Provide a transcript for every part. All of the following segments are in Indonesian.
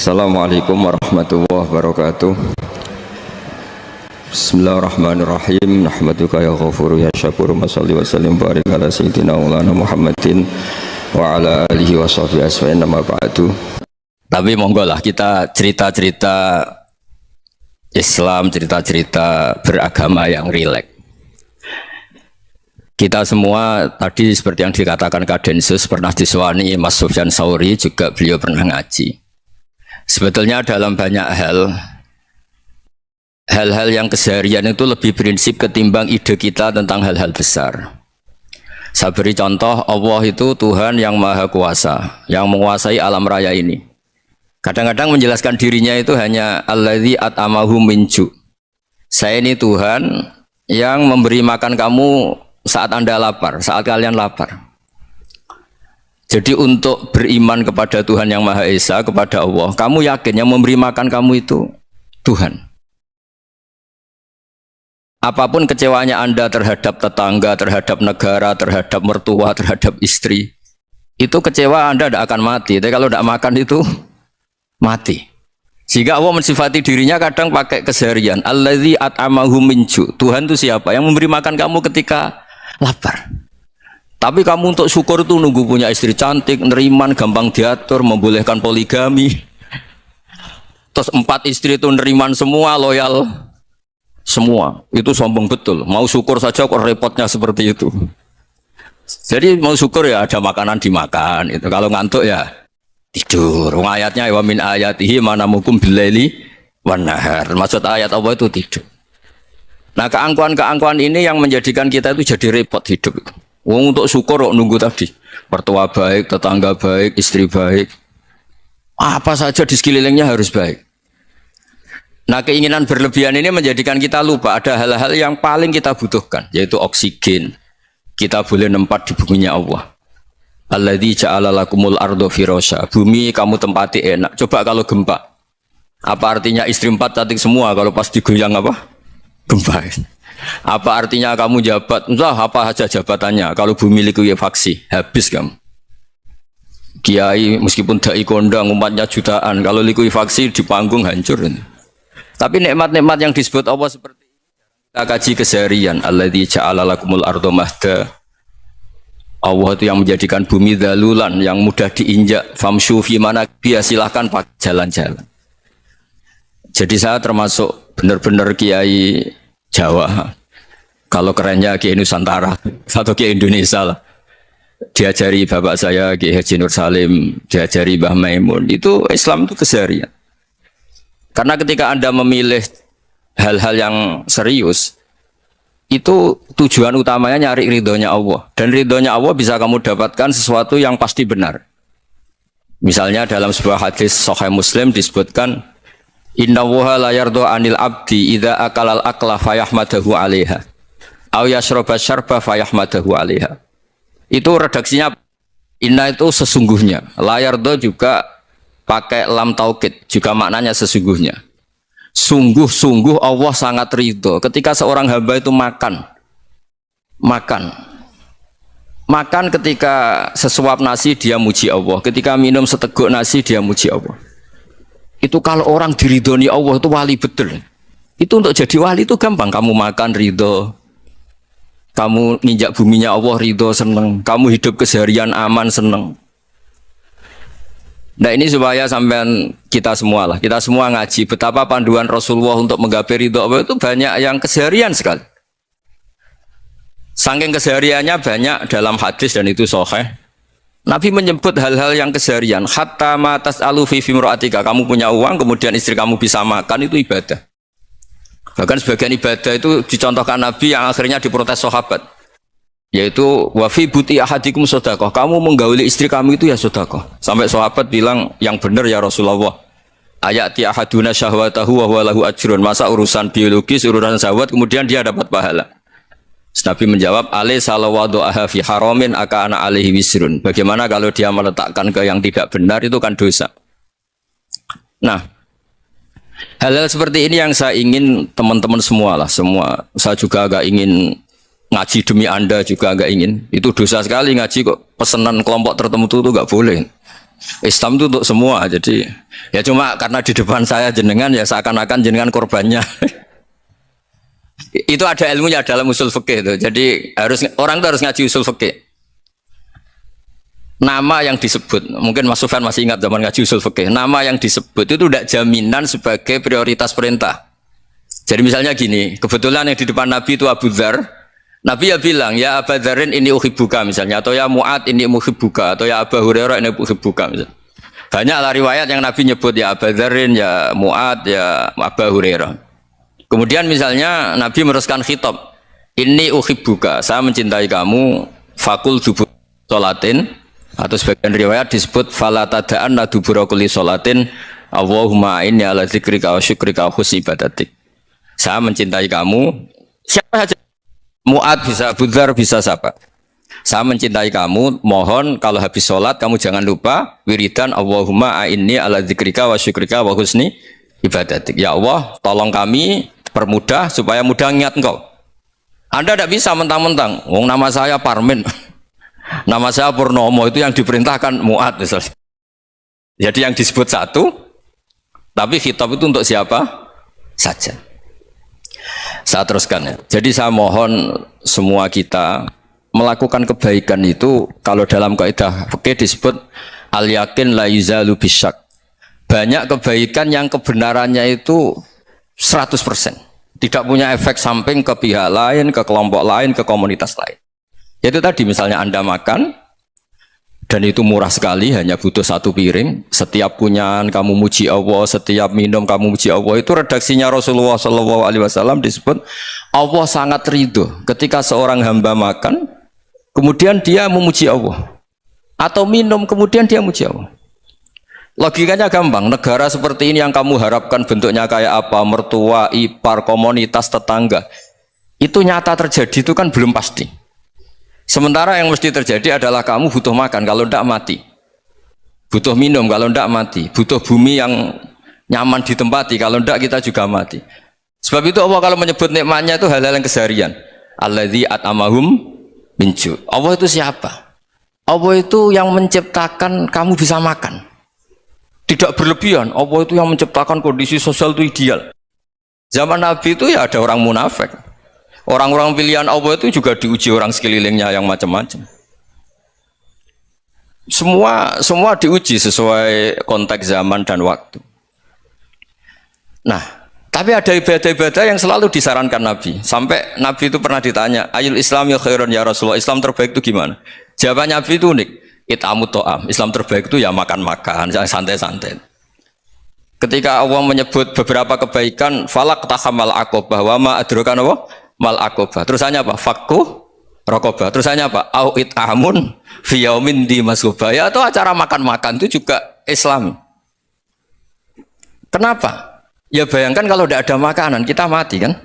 Assalamualaikum warahmatullahi wabarakatuh. Bismillahirrahmanirrahim. Nahmaduka ya ghafuru ya syakuru. Mashalli wa sallim barik ala sayyidina maulana Muhammadin wa ala alihi wa sahbihi asma'in nama ba'du. Tapi monggo lah kita cerita-cerita Islam, cerita-cerita beragama yang rileks. Kita semua tadi seperti yang dikatakan Kak Densus pernah disewani Mas Sufyan Sauri, juga beliau pernah ngaji. Sebetulnya dalam banyak hal-hal yang keseharian itu lebih prinsip ketimbang ide kita tentang hal-hal besar. Saya beri contoh, Allah itu Tuhan yang maha kuasa, yang menguasai alam raya ini. Kadang-kadang menjelaskan dirinya itu hanya alladzi at'amahum min ju'. Saya ini Tuhan yang memberi makan kamu saat Anda lapar, saat kalian lapar. Jadi untuk beriman kepada Tuhan yang Maha Esa, kepada Allah, kamu yakin yang memberi makan kamu itu Tuhan. Apapun kecewanya Anda terhadap tetangga, terhadap negara, terhadap mertua, terhadap istri, itu kecewa Anda tidak akan mati. Tapi kalau tidak makan itu mati. Sehingga Allah mensifati dirinya kadang pakai keseharian. Alladzi at'amahum min ju'. Tuhan itu siapa? Yang memberi makan kamu ketika lapar. Tapi kamu untuk syukur itu nunggu punya istri cantik, neriman, gampang diatur, membolehkan poligami. Terus 4 istri itu neriman semua, loyal semua. Itu sombong betul. Mau syukur saja kok repotnya seperti itu. Jadi mau syukur ya ada makanan dimakan. Itu kalau ngantuk ya tidur. Ayatnya wa min ayatihi manamukum billaili wan nahar. Maksud ayat Allah itu tidur. Nah, keangkuhan-keangkuhan ini yang menjadikan kita itu jadi repot hidup. Untuk syukur kok nunggu tadi. Mertua baik, tetangga baik, istri baik. Apa saja di sekelilingnya harus baik. Nah, keinginan berlebihan ini menjadikan kita lupa ada hal-hal yang paling kita butuhkan, yaitu oksigen. Kita boleh nempat di buminya Allah. Alladzi ja'ala lakumul ardo firasya. Bumi kamu tempati enak. Coba kalau gempa. Apa artinya istri 4 cantik semua kalau pas digoyang apa? Gempa. Apa artinya kamu jabat? Entah apa saja jabatannya. Kalau bumi likuifaksi, habis kamu. Kiai meskipun dai kondang umatnya jutaan, kalau likuifaksi di panggung hancur. Tapi nikmat-nikmat yang disebut Allah seperti ini kita kaji keseharian. Alladzi ja'ala lakumul ardo mahda. Allah itu yang menjadikan bumi dalulan, yang mudah diinjak. Famshu fi manakibih, silahkan pakai jalan-jalan. Jadi saya termasuk benar-benar kiai Jawa. Kalau kerennya Kiai Nusantara atau Kiai Indonesia lah. Diajari bapak saya Kiai Haji Nur Salim, diajari Mbah Maimun. Itu Islam itu keseharian. Karena ketika Anda memilih hal-hal yang serius, itu tujuan utamanya nyari ridhonya Allah. Dan ridhonya Allah bisa kamu dapatkan sesuatu yang pasti benar. Misalnya dalam sebuah hadis Sahih Muslim disebutkan, Inna wuha la yardo anil abdi idha akalal akla fayahmadahu alaiha aw yashroba syarba fayahmadahu alaiha. Itu redaksinya inna itu sesungguhnya, la yardo juga pakai lam taukid, juga maknanya sesungguhnya. Sungguh-sungguh Allah sangat ridho ketika seorang hamba itu makan ketika sesuap nasi dia muji Allah, ketika minum seteguk nasi dia muji Allah. Itu kalau orang diridhoni Allah itu wali betul. Itu untuk jadi wali itu gampang. Kamu makan ridho, kamu nginjak buminya Allah ridho, seneng. Kamu hidup keseharian aman, seneng. Nah ini supaya sampean kita semua lah, kita semua ngaji betapa panduan Rasulullah untuk menggapai ridho Allah itu banyak yang keseharian sekali. Saking kesehariannya banyak dalam hadis dan itu sahih. Nabi menyebut hal-hal yang keseharian. Hatta ma tas'alu fi fimra'atika. Kamu punya uang, kemudian istri kamu bisa makan, itu ibadah. Bahkan sebagian ibadah itu dicontohkan Nabi yang akhirnya diprotes sahabat. Yaitu wa fi buti ahadikum sedekah. Kamu menggauli istri kamu itu ya sedekah. Sampai sahabat bilang, yang benar ya Rasulullah. Ayati ahaduna syahwatahu wa huwa lahu ajrun. Masa urusan biologis, urusan syahwat kemudian dia dapat pahala. Nabi menjawab, alai salawadu'aha fi haramin aka'ana alaihi wisrun. Bagaimana kalau dia meletakkan ke yang tidak benar, itu kan dosa. Nah, hal-hal seperti ini yang saya ingin teman-teman semua lah, semua. Saya juga agak ingin ngaji demi Anda juga agak ingin. Itu dosa sekali ngaji kok, pesanan kelompok tertentu itu gak boleh. Islam itu untuk semua. Jadi ya cuma karena di depan saya jenengan ya seakan-akan jenengan korbannya. Itu ada ilmunya dalam usul fikih itu. Jadi orang itu harus ngaji usul fikih. Nama yang disebut, mungkin Mas Sufyan masih ingat zaman ngaji usul fikih. Nama yang disebut itu tidak jaminan sebagai prioritas perintah. Jadi misalnya gini, kebetulan yang di depan Nabi itu Abu Dzar. Nabi ya bilang, ya Abu Dzarin ini uhibbuka misalnya, atau ya Mu'ad ini uhibbuka, atau ya Abu Hurairah ini uhibbuka misalnya. Banyaklah riwayat yang Nabi nyebut ya Abu Dzarin, ya Mu'ad, ya Abu Hurairah. Kemudian misalnya Nabi meneruskan khitab, ini uhibbuka, saya mencintai kamu, fakul dubur sholatin, atau sebagian riwayat disebut fala tada'anna dubura kulli sholatin, Allahumma inni ala dzikrika wa syukrika wa husni ibadatik. Saya mencintai kamu, siapa saja. Mu'ad bisa, Abu Dzar bisa siapa? Saya mencintai kamu, mohon kalau habis sholat kamu jangan lupa wiridan Allahumma a'inni ala dzikrika wa syukrika wa husni ibadatik. Ya Allah, tolong kami permudah supaya mudah ingat engkau. Anda tidak bisa mentang-mentang, nama saya Parmin, nama saya Purnomo, itu yang diperintahkan Mu'ad misalnya. Jadi yang disebut satu, tapi khitab itu untuk siapa saja. Saya teruskan ya. Jadi saya mohon semua kita melakukan kebaikan itu kalau dalam kaidah fikih disebut al yakin la yuzalu bisyak. Banyak kebaikan yang kebenarannya itu 100%. Tidak punya efek samping ke pihak lain, ke kelompok lain, ke komunitas lain. Yaitu tadi misalnya Anda makan dan itu murah sekali, hanya butuh satu piring. Setiap kunyahan kamu muji Allah, setiap minum kamu muji Allah. Itu redaksinya Rasulullah SAW disebut Allah sangat ridho ketika seorang hamba makan, kemudian dia memuji Allah, atau minum kemudian dia muji Allah. Logikanya gampang. Negara seperti ini yang kamu harapkan bentuknya kayak apa, mertua, ipar, komunitas, tetangga, itu nyata terjadi itu kan belum pasti. Sementara yang mesti terjadi adalah kamu butuh makan, kalau tidak mati. Butuh minum, kalau tidak mati. Butuh bumi yang nyaman ditempati, kalau tidak kita juga mati. Sebab itu Allah kalau menyebut nikmatnya itu hal-hal yang keseharian. Alladzi at'amahum min ju'. Allah itu siapa? Allah itu yang menciptakan kamu bisa makan. Tidak berlebihan. Allah itu yang menciptakan kondisi sosial itu ideal. Zaman Nabi itu ya ada orang munafik. Orang-orang pilihan Allah itu juga diuji orang sekelilingnya yang macam-macam. Semua diuji sesuai konteks zaman dan waktu. Nah, tapi ada ibadah-ibadah yang selalu disarankan Nabi. Sampai Nabi itu pernah ditanya, ayul Islam ya khairun ya Rasulullah, Islam terbaik itu gimana? Jawaban Nabi itu unik. It'amut to'am. Islam terbaik itu ya makan-makan, santai-santai. Ketika Allah menyebut beberapa kebaikan, falak tahamal aqobah wa ma adrokan apa? Mal aqobah. Terusannya apa? Fakku rokobah. Terusannya apa? Au it'amun fi yaumin di masubah. Ya, atau acara makan-makan itu juga Islam. Kenapa? Ya bayangkan kalau tidak ada makanan, kita mati kan?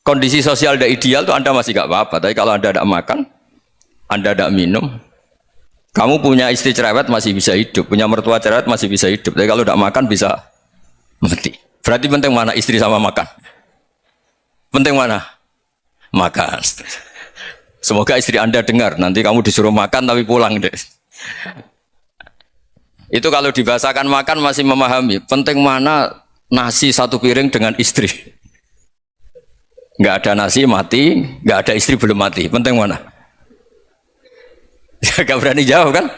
Kondisi sosial tidak ideal tuh Anda masih gak apa-apa. Tapi kalau Anda tidak makan, Anda tidak minum, kamu punya istri cerewet masih bisa hidup, punya mertua cerewet masih bisa hidup. Tapi kalau tidak makan bisa mati. Berarti penting mana istri sama makan? Penting mana? Makan. Semoga istri Anda dengar. Nanti kamu disuruh makan tapi pulang deh. Itu kalau dibahasakan makan masih memahami. Penting mana nasi satu piring dengan istri. Nggak ada nasi mati, nggak ada istri belum mati. Penting mana? Gak berani jawab kan?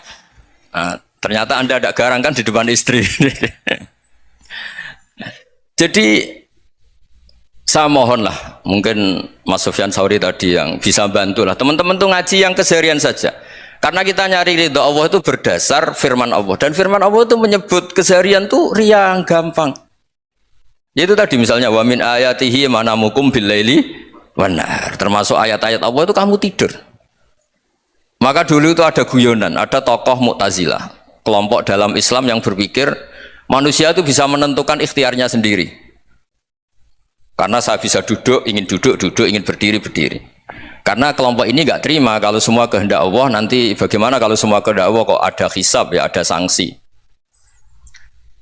Nah, ternyata Anda ada garang kan di depan istri. Jadi saya mohon lah, mungkin Mas Sufyan Sauri tadi yang bisa bantu lah. Teman-teman tuh ngaji yang keseharian saja. Karena kita nyari ridho Allah itu berdasar firman Allah. Dan firman Allah itu menyebut keseharian tuh riang gampang. Yaitu tadi misalnya wa min ayatihi manamukum billaili wan nahar. Termasuk ayat-ayat Allah itu kamu tidur. Maka dulu itu ada guyonan, ada tokoh Mu'tazilah, kelompok dalam Islam yang berpikir manusia itu bisa menentukan ikhtiarnya sendiri. Karena saya bisa duduk, ingin berdiri, berdiri. Karena kelompok ini nggak terima kalau semua kehendak Allah, nanti bagaimana kalau semua kehendak Allah kok ada hisab ya, ada sanksi.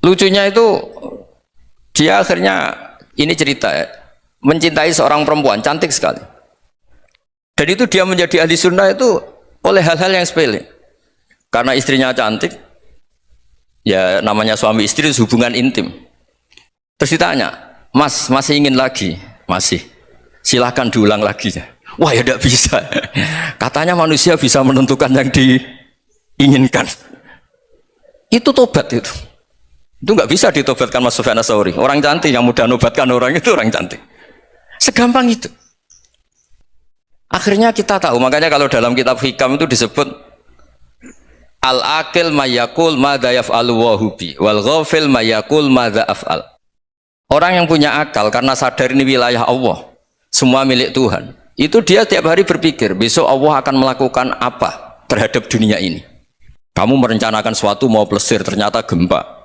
Lucunya itu dia akhirnya ini cerita ya, mencintai seorang perempuan cantik sekali. Dan itu dia menjadi ahli sunnah itu oleh hal-hal yang sepele. Karena istrinya cantik, ya namanya suami istri hubungan intim. Terus ditanya, Mas, masih ingin lagi? Masih. Silahkan diulang lagi. Wah ya tidak bisa. Katanya manusia bisa menentukan yang diinginkan. Itu tobat itu. Itu nggak bisa ditobatkan Mas Sufyan Ats-Tsauri. Orang cantik yang mudah nobatkan orang itu orang cantik. Segampang itu. Akhirnya kita tahu, makanya kalau dalam kitab Hikam itu disebut al-aqil mayakul madza yaf'alu wa hubi wal ghafil mayakul madza af'al. Orang yang punya akal karena sadar ini wilayah Allah, semua milik Tuhan. Itu dia tiap hari berpikir, besok Allah akan melakukan apa terhadap dunia ini. Kamu merencanakan suatu mau plesir ternyata gempa.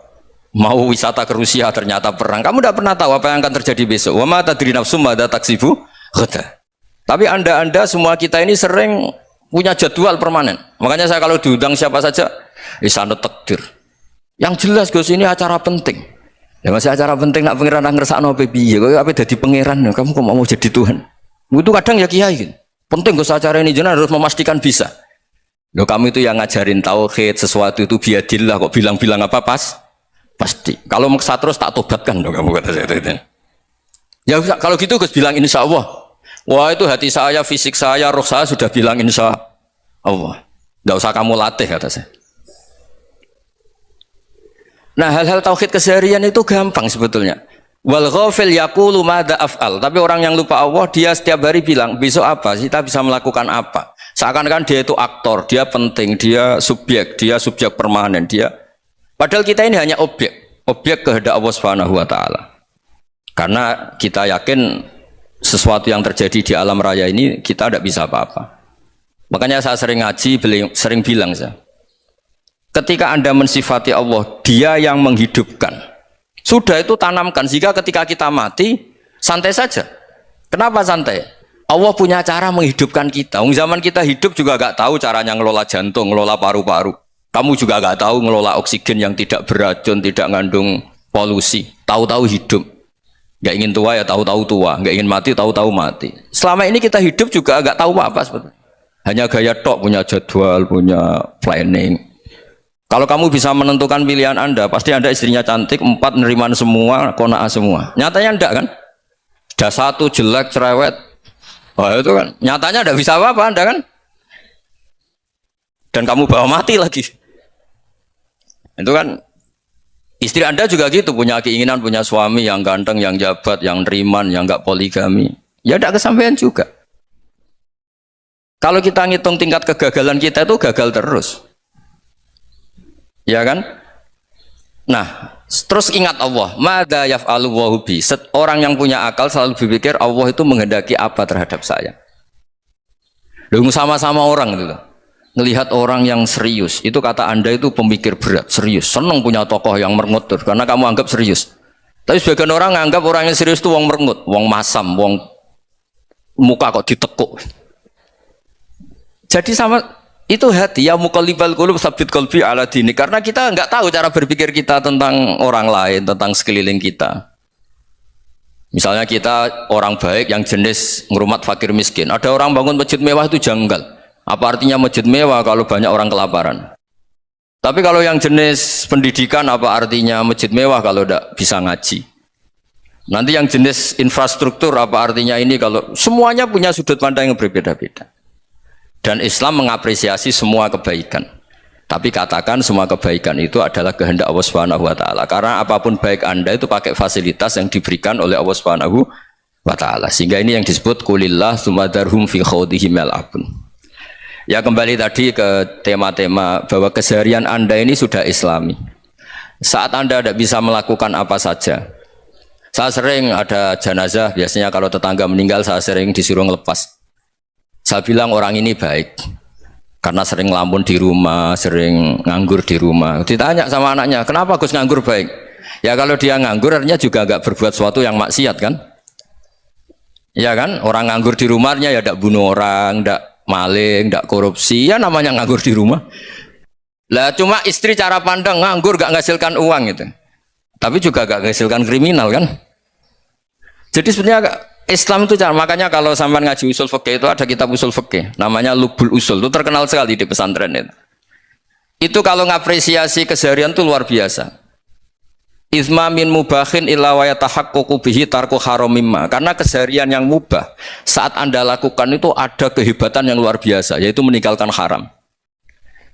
Mau wisata ke Rusia ternyata perang. Kamu tidak pernah tahu apa yang akan terjadi besok. Wa ma tadri nafsum madza taksibu ghadan. Tapi anda semua kita ini sering punya jadwal permanen. Makanya saya kalau diundang siapa saja, sanad takdir. Yang jelas Gus ini acara penting. Ya masih acara penting nak pangeran ngersakno piye? Kowe ape dadi pangeran? Kamu kok mau jadi Tuhan? Itu kadang ya kiai gitu. Penting Gus acara ini jenengan harus memastikan bisa. Loh kamu itu yang ngajarin tauhid, sesuatu itu biadillah kok bilang-bilang apa pasti. Kalau maksa terus tak tobatkan loh kamu kata saya itu. Ya kalau gitu Gus bilang insya Allah. Wah itu hati saya, fisik saya, roh saya sudah bilang insya Allah. Tidak usah kamu latih kata saya. Nah hal-hal tauhid keseharian itu gampang sebetulnya. Wal ghafil yaqulu madza af'al. Tapi orang yang lupa Allah dia setiap hari bilang besok apa? Kita bisa melakukan apa? Seakan-akan dia itu aktor, dia penting, dia subjek permanen, dia. Padahal kita ini hanya objek kehendak Allah Subhanahu wa taala. Karena kita yakin sesuatu yang terjadi di alam raya ini kita tidak bisa apa-apa. Makanya saya sering ngaji, sering bilang saya, ketika Anda mensifati Allah, Dia yang menghidupkan. Sudah itu tanamkan sehingga ketika kita mati santai saja. Kenapa santai? Allah punya cara menghidupkan kita. Zaman kita hidup juga gak tahu caranya ngelola jantung, ngelola paru-paru. Kamu juga gak tahu ngelola oksigen yang tidak beracun, tidak ngandung polusi. Tahu-tahu hidup. Gak ingin tua ya tahu-tahu tua, gak ingin mati tahu-tahu mati. Selama ini kita hidup juga gak tahu apa sebetulnya. Hanya gaya tok, punya jadwal, punya planning. Kalau kamu bisa menentukan pilihan Anda, pasti Anda istrinya cantik, 4 neriman semua, kona'ah semua. Nyatanya enggak kan? Ada 1 jelek, cerewet. Wah itu kan, nyatanya enggak bisa apa-apa Anda kan? Dan kamu bawa mati lagi. Itu kan. Istri Anda juga gitu, punya keinginan, punya suami yang ganteng, yang jabat, yang neriman, yang enggak poligami. Ya tidak kesampaian juga. Kalau kita ngitung tingkat kegagalan kita itu gagal terus. Ya kan? Nah, terus ingat Allah, madza yaf'alu wa hubi. Orang yang punya akal selalu berpikir Allah itu menghendaki apa terhadap saya. Loh, sama-sama orang gitu loh. Ngelihat orang yang serius, itu kata Anda itu pemikir berat, serius, senang punya tokoh yang merengut karena kamu anggap serius. Tapi sebagian orang anggap orang yang serius itu wong merengut, wong masam, wong muka kok ditekuk. Jadi sama itu hati ya muqallibal qulub tsabbit qalbi ala dini, karena kita nggak tahu cara berpikir kita tentang orang lain, tentang sekeliling kita. Misalnya kita orang baik yang jenis ngurmat fakir miskin, ada orang bangun masjid mewah itu janggal. Apa artinya masjid mewah kalau banyak orang kelaparan? Tapi kalau yang jenis pendidikan, apa artinya masjid mewah kalau tidak bisa ngaji? Nanti yang jenis infrastruktur, apa artinya ini kalau semuanya punya sudut pandang yang berbeda-beda. Dan Islam mengapresiasi semua kebaikan. Tapi katakan semua kebaikan itu adalah kehendak Allah Subhanahu wa taala. Karena apapun baik Anda itu pakai fasilitas yang diberikan oleh Allah Subhanahu wa taala. Sehingga ini yang disebut qulillah tsumma darhum fi khawdihim yal'abun. Ya kembali tadi ke tema-tema bahwa keseharian Anda ini sudah Islami. Saat Anda tidak bisa melakukan apa saja. Saya sering ada jenazah, biasanya kalau tetangga meninggal saya sering disuruh ngelepas. Saya bilang orang ini baik. Karena sering ngelamun di rumah, sering nganggur di rumah. Ditanya sama anaknya, kenapa Gus nganggur baik? Ya kalau dia nganggur artinya juga nggak berbuat sesuatu yang maksiat kan? Ya kan? Orang nganggur di rumahnya ya tidak bunuh orang, tidak maling, tidak korupsi, ya namanya nganggur di rumah. Lah cuma istri cara pandang nganggur gak menghasilkan uang gitu. Tapi juga gak menghasilkan kriminal kan. Jadi sebenarnya Islam itu cara, makanya kalau sampai ngaji usul fikih itu ada kitab usul fikih namanya Lubul Usul, itu terkenal sekali di pesantren itu. Itu kalau ngapresiasi keseharian itu luar biasa. Izma min mubahin illa wa yatahaqqaqu bihi tarku haramimma. Karena keseharian yang mubah saat Anda lakukan itu ada kehebatan yang luar biasa, yaitu meninggalkan haram.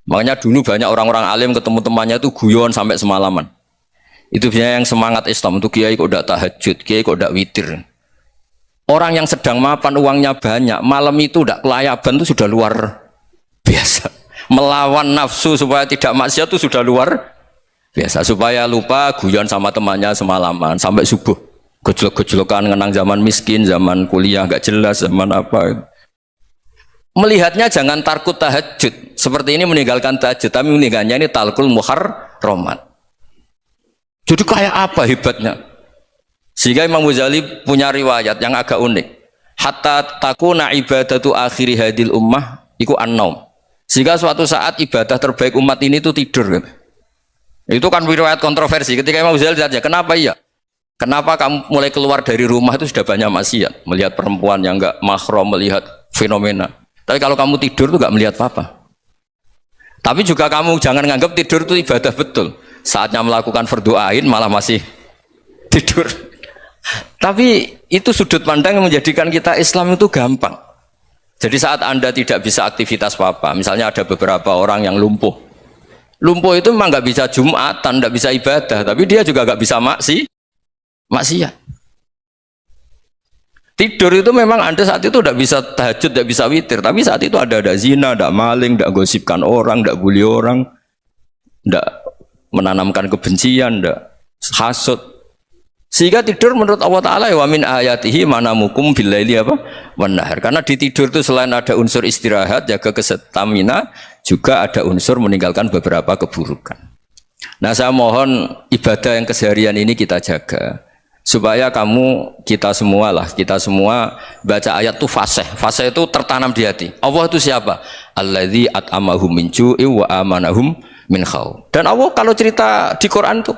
Makanya dulu banyak orang-orang alim ketemu temannya itu guyon sampai semalaman. Itu biasanya yang semangat Islam itu kiai kok udah tahajud, kiai kok udah witir. Orang yang sedang mapan uangnya banyak, malam itu udah kelayaban itu sudah luar biasa. Melawan nafsu supaya tidak maksiat itu sudah luar biasa, supaya lupa guyon sama temannya semalaman sampai subuh, gejlok-gejlokan ngenang zaman miskin, zaman kuliah nggak jelas, zaman apa. Melihatnya jangan tarkut tahajud seperti ini, meninggalkan tahajud, tapi meninggalnya ini talkul muharramat. Jadi kayak apa hebatnya? Sehingga Imam Ghazali punya riwayat yang agak unik. Hatta takuna ibadatu akhiri hadil ummah iku an-naum. Sehingga suatu saat ibadah terbaik umat ini itu tidur. Itu kan riwayat kontroversi. Ketika Imam Ghazali ditanya, kenapa iya? Kenapa kamu mulai keluar dari rumah itu sudah banyak maksiat? Melihat perempuan yang enggak mahram, melihat fenomena. Tapi kalau kamu tidur itu enggak melihat apa-apa. Tapi juga kamu jangan nganggap tidur itu ibadah betul. Saatnya melakukan fardu ain malah masih tidur. Tapi itu sudut pandang yang menjadikan kita Islam itu gampang. Jadi saat Anda tidak bisa aktivitas apa-apa, misalnya ada beberapa orang yang lumpuh. Lumpuh itu memang nggak bisa Jumatan, nggak bisa ibadah, tapi dia juga nggak bisa maksiat. Tidur itu memang Anda saat itu nggak bisa tahajud, nggak bisa witir, tapi saat itu ada zina, ada maling, ada gosipkan orang, ada bully orang, ada menanamkan kebencian, ada hasut. Sehingga tidur menurut Allah Ta'ala wa min ayatihi manamukum billaili apa? Wan-nahar. Karena di tidur itu selain ada unsur istirahat, jaga kestamina, juga ada unsur meninggalkan beberapa keburukan. Nah, saya mohon ibadah yang keseharian ini kita jaga supaya kita semua baca ayat itu fasih itu tertanam di hati. Allah itu siapa? Alladzi at'amahum min ju'i wa amanahum min khauf. Dan Allah kalau cerita di Quran tuh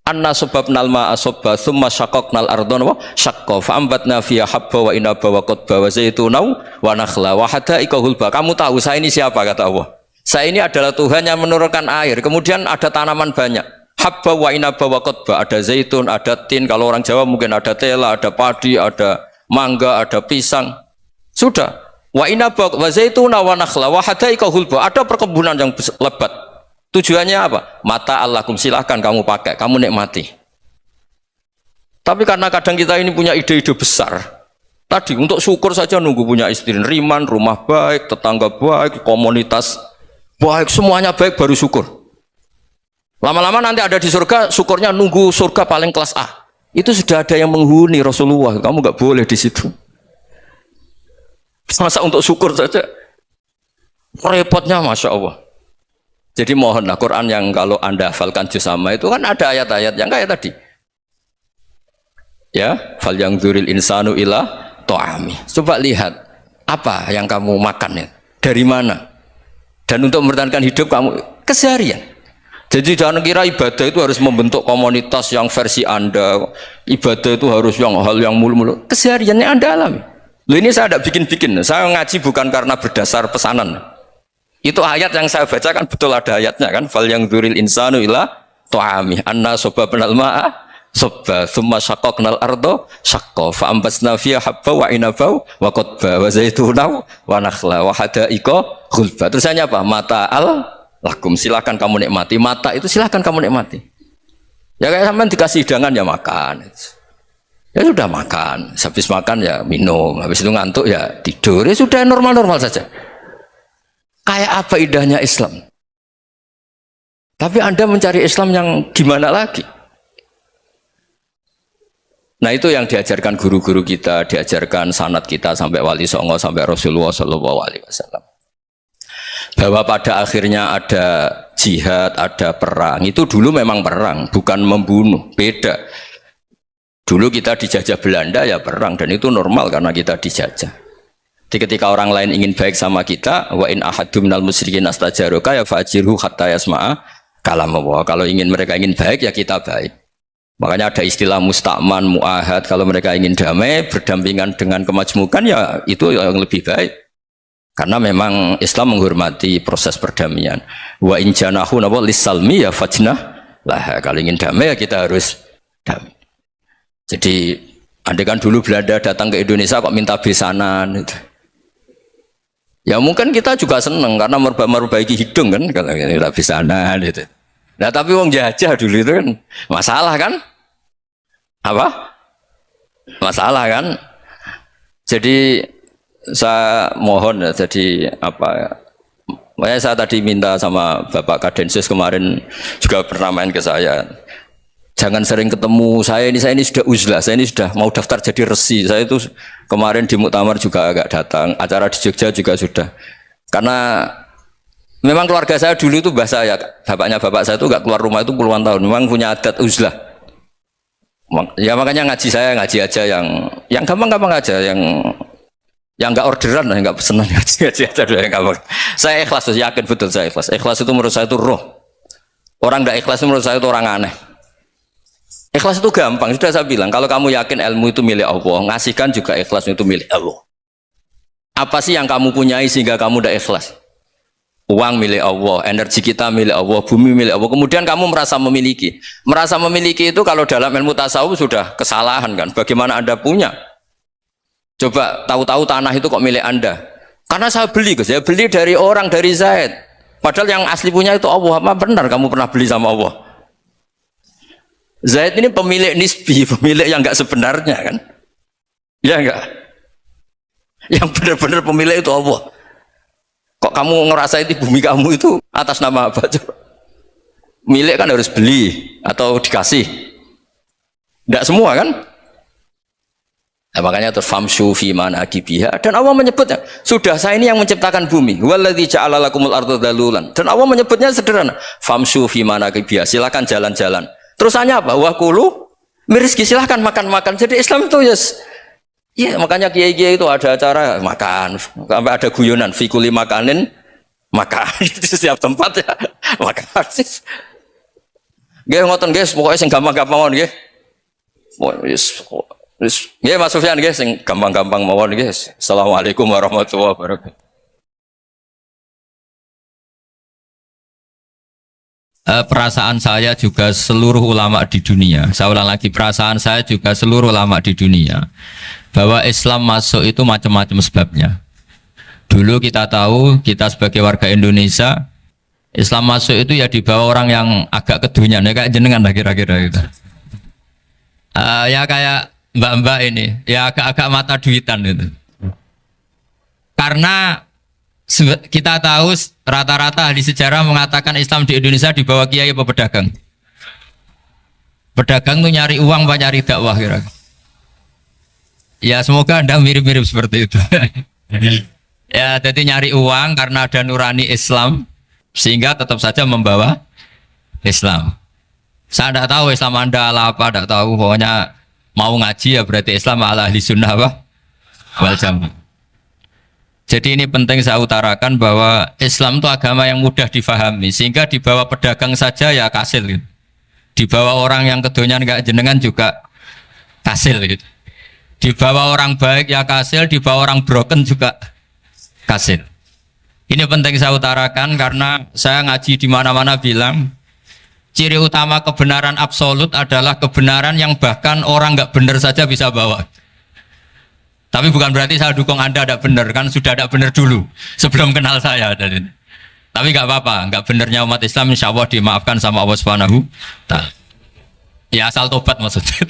anna sababnal ma'a sabba thumma syaqqaqnal ardha wa syaqqa fa ambatna fiha habba wa inaba wa qadba wa zaituna wa nakhla wa hada'iqa hulba. Kamu tahu saya ini siapa, kata Allah? Saya ini adalah Tuhan yang menurunkan air, kemudian ada tanaman banyak, habba wa inaba wa qadba, ada zaitun, ada tin, kalau orang Jawa mungkin ada tela, ada padi, ada mangga, ada pisang. Sudah. Wa inaba wa zaituna wa nakhla wa hada'iqa hulba, ada perkebunan yang lebat. Tujuannya apa? Mata Allahkum, silahkan kamu pakai, kamu nikmati. Tapi karena kadang kita ini punya ide-ide besar. Tadi untuk syukur saja nunggu punya istri riman, rumah baik, tetangga baik, komunitas baik, semuanya baik baru syukur. Lama-lama nanti ada di surga, syukurnya nunggu surga paling kelas A. Itu sudah ada yang menghuni Rasulullah, kamu nggak boleh di situ. Masa untuk syukur saja repotnya, Masya Allah. Jadi mohonlah Quran yang kalau Anda hafalkan juz sama itu kan ada ayat-ayat yang kayak tadi. Ya, fal yang dzuril insanu ila ta'ami. Coba lihat apa yang kamu makan ya, dari mana? Dan untuk mempertahankan hidup kamu keseharian. Jadi jangan kira ibadah itu harus membentuk komunitas yang versi Anda. Ibadah itu harus hal yang mulu-mulu. Kesehariannya Anda alami. Loh, ini saya tidak bikin-bikin. Saya ngaji bukan karena berdasar pesanan. Itu ayat yang saya baca kan betul ada ayatnya kan, fal yang dzuril insanu ila ta'ami anna sababnal ma'a sabba thumma syaqqaqnal arda syaqqa fa ambasna fiha habba wa inaba wa qadba wa zaituna wa nakhla wa hada'iqa ghulba. Terusannya apa? Mata'al lakum, silakan kamu nikmati. Mata itu silakan kamu nikmati. Ya kayak sampean dikasih hidangan ya makan. Ya sudah makan, habis makan ya minum, habis itu ngantuk ya tidur. Ya sudah normal-normal saja. Kayak apa indahnya Islam. Tapi Anda mencari Islam yang gimana lagi? Nah, itu yang diajarkan guru-guru kita, diajarkan sanad kita sampai Wali Songo, sampai Rasulullah SAW. Bahwa pada akhirnya ada jihad, ada perang. Itu dulu memang perang, bukan membunuh, beda. Dulu kita dijajah Belanda ya perang, dan itu normal karena kita dijajah. Jadi ketika orang lain ingin baik sama kita, wa in ahadum minal musyrikin astajaruka ya fa'jirhu hatta yasma'a kalam Allah. Kalau mereka ingin baik ya kita baik. Makanya ada istilah musta'man, mu'ahad. Kalau mereka ingin damai, berdampingan dengan kemajmukan ya itu yang lebih baik. Karena memang Islam menghormati proses perdamaian. Wa in janahu nawa lisalmi ya fajnah lah. Kalau ingin damai ya kita harus damai. Jadi andai kan dulu Belanda datang ke Indonesia kok minta besanan gitu. Ya mungkin kita juga seneng karena memperbaiki hidung kan kalau minta besanan gitu. Nah tapi wong jajah dulu itu kan masalah kan? Apa? Masalah kan? Jadi saya mohon ya, jadi apa? Makanya saya tadi minta sama Bapak Kadensus kemarin juga pernah main ke saya. Jangan sering ketemu saya ini sudah uzlah, saya ini sudah mau daftar jadi resi. Saya itu kemarin di muktamar juga agak datang, acara di Jogja juga sudah. Karena memang keluarga saya dulu itu bahasa ya, bapaknya bapak saya itu gak keluar rumah itu puluhan tahun. Memang punya adat uzlah. Ya makanya ngaji saya ngaji aja yang gampang-gampang aja, yang nggak orderan, yang nggak pesenan ngaji aja dulu yang gampang. Saya ikhlas, yakin betul saya ikhlas. Ikhlas itu menurut saya itu roh. Orang nggak ikhlas menurut saya itu orang aneh. Ikhlas itu gampang, sudah saya bilang. Kalau kamu yakin ilmu itu milik Allah, ngasihkan juga ikhlas itu milik Allah. Apa sih yang kamu punyai sehingga kamu udah ikhlas? Uang milik Allah, energi kita milik Allah, bumi milik Allah. Kemudian kamu merasa memiliki. Merasa memiliki itu kalau dalam ilmu tasawuf sudah kesalahan kan? Bagaimana Anda punya? Coba tahu-tahu tanah itu kok milik Anda? Karena saya beli, Gus. Saya beli dari orang, dari Zaid. Padahal yang asli punya itu Allah. Apa benar kamu pernah beli sama Allah? Zaid ini pemilik nisbi, pemilik yang enggak sebenarnya kan? Ya enggak? Yang benar-benar pemilik itu Allah. Kok kamu ngerasa itu bumi kamu itu atas nama apa? Coba. Milik kan harus beli atau dikasih. Enggak semua kan? Nah, makanya terus famshu fi manakibiha, dan Allah menyebutnya sudah saya ini yang menciptakan bumi waladzi ja'ala lakumul arda dalulan, dan Allah menyebutnya sederhana famshu fi manakibiha, silakan jalan-jalan. Terusannya apa? Wa kulu mirizki, silakan makan-makan. Jadi Islam itu ya makanya kiai-kiai itu ada acara makan, sampai ada guyonan fi kulli makanin makan. Itu setiap tempat ya makan. Nggih ngoten guys, pokoknya sing gampang-gampang nggih. Nggih Mas Sufyan nggih sing gampang-gampang mawon nggih. Assalamualaikum warahmatullahi wabarakatuh. Perasaan saya juga seluruh ulama di dunia. Saya ulang lagi, perasaan saya juga seluruh ulama di dunia bahwa Islam masuk itu macam-macam sebabnya. Dulu kita tahu, kita sebagai warga Indonesia, Islam masuk itu ya dibawa orang yang agak kedunian, ya kayak jenengan lah kira-kira gitu. Ya kayak mbak-mbak ini, ya agak-agak mata duitan itu. Karena kita tahu rata-rata ahli sejarah mengatakan Islam di Indonesia dibawa kiai apa pedagang. Pedagang tuh nyari uang apa nyari dakwah kira. Ya semoga Anda mirip-mirip seperti itu. Ya jadi nyari uang karena ada nurani Islam sehingga tetap saja membawa Islam. Saya tidak tahu Islam Anda ala apa, tidak tahu, pokoknya mau ngaji ya berarti Islam ala ahli sunnah apa? Wal jamaah. Jadi ini penting saya utarakan bahwa Islam itu agama yang mudah difahami, sehingga dibawa pedagang saja ya kasil gitu. Dibawa orang yang kedonyan kayak jenengan juga kasil gitu. Dibawa orang baik ya kasil, dibawa orang broken juga kasil. Ini penting saya utarakan karena saya ngaji di mana-mana bilang ciri utama kebenaran absolut adalah kebenaran yang bahkan orang nggak benar saja bisa bawa. Tapi bukan berarti saya dukung Anda tidak benar, kan sudah tidak benar dulu sebelum kenal saya. Tapi nggak apa-apa, nggak benarnya umat Islam insya Allah dimaafkan sama Allah Subhanahu Ta'ala. Ya asal tobat maksudnya.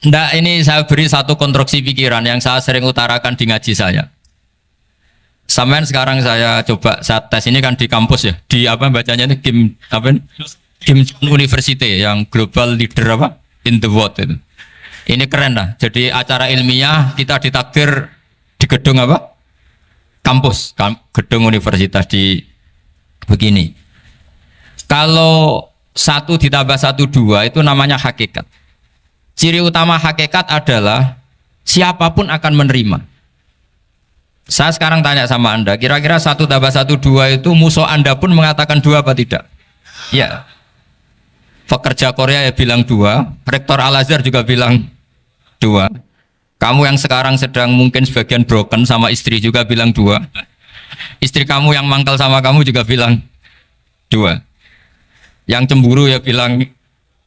Nggak, ini saya beri satu konstruksi pikiran yang saya sering utarakan di ngaji saya. Sampai sekarang saya coba saat tes ini kan di kampus ya, di apa bacanya ini Kim apa? Kim University yang global leader apa in the world itu. Ini keren lah. Jadi acara ilmiah kita ditakdir di gedung apa? Kampus, gedung universitas di begini. Kalau 1 ditambah 1 2 itu namanya hakikat. Ciri utama hakikat adalah siapapun akan menerima. Saya sekarang tanya sama Anda, kira-kira 1 tambah 1 2 itu musuh Anda pun mengatakan 2 apa tidak? Ya. Pekerja Korea ya bilang 2, Rektor Al-Azhar juga bilang 2. Kamu yang sekarang sedang mungkin sebagian broken sama istri juga bilang 2. Istri kamu yang mangkal sama kamu juga bilang 2. Yang cemburu ya bilang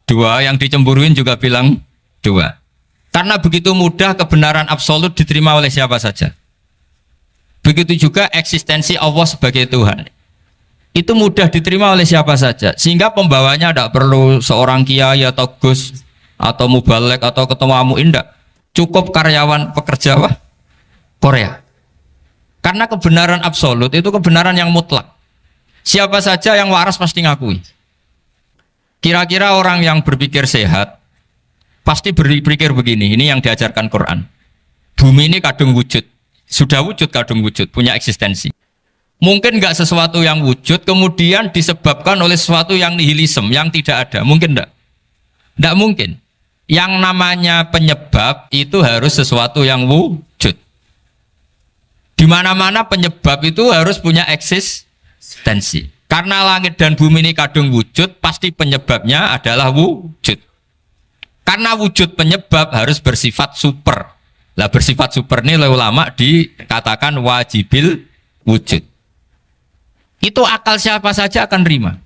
2, yang dicemburuin juga bilang 2. Karena begitu mudah kebenaran absolut diterima oleh siapa saja. Begitu juga eksistensi Allah sebagai Tuhan. Itu mudah diterima oleh siapa saja. Sehingga pembawanya tidak perlu seorang kiai atau gus atau mubalek atau ketua muin, tidak. Cukup karyawan pekerja Korea. Karena kebenaran absolut itu kebenaran yang mutlak. Siapa saja yang waras pasti ngakui. Kira-kira orang yang berpikir sehat pasti berpikir begini, ini yang diajarkan Quran. Bumi ini kadung wujud, sudah wujud kadung wujud, punya eksistensi. Mungkin nggak sesuatu yang wujud kemudian disebabkan oleh sesuatu yang nihilisme, yang tidak ada. Mungkin enggak? Enggak mungkin. Yang namanya penyebab itu harus sesuatu yang wujud. Di mana-mana penyebab itu harus punya eksistensi. Karena langit dan bumi ini kadung wujud, pasti penyebabnya adalah wujud. Karena wujud penyebab harus bersifat super. Lah bersifat super ini oleh ulama dikatakan wajibil wujud. Itu akal siapa saja akan terima.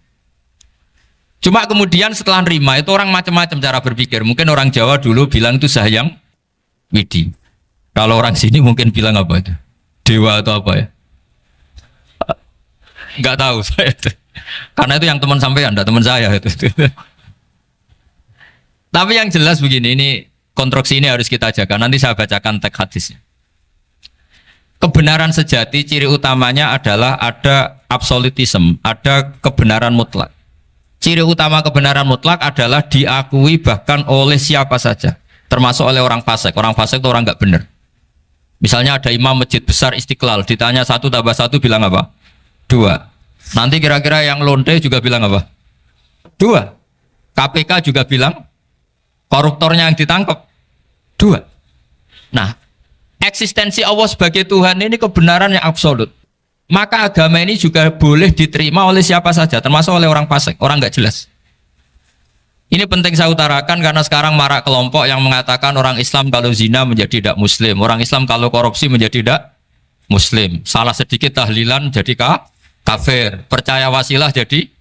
Cuma kemudian setelah nerima itu orang macam-macam cara berpikir. Mungkin orang Jawa dulu bilang itu Sahyang Widi. Kalau orang sini mungkin bilang apa itu? Dewa atau apa ya? Enggak tahu saya itu. Karena itu yang teman sampean, enggak teman saya itu. Tapi yang jelas begini, ini konstruksi ini harus kita jaga. Nanti saya bacakan teks hadisnya. Kebenaran sejati ciri utamanya adalah ada absolutisme, ada kebenaran mutlak. Ciri utama kebenaran mutlak adalah diakui bahkan oleh siapa saja, termasuk oleh orang fasik. Orang fasik itu orang nggak benar. Misalnya ada imam masjid besar Istiqlal, ditanya 1 tambah 1 bilang apa? 2. Nanti kira-kira yang lonte juga bilang apa? 2. KPK juga bilang koruptornya yang ditangkap 2. Nah, eksistensi Allah sebagai Tuhan ini kebenaran yang absolut. Maka agama ini juga boleh diterima oleh siapa saja, termasuk oleh orang fasik, orang nggak jelas. Ini penting saya utarakan karena sekarang marak kelompok yang mengatakan orang Islam kalau zina menjadi tidak muslim, orang Islam kalau korupsi menjadi tidak muslim. Salah sedikit tahlilan jadi kafir, percaya wasilah jadi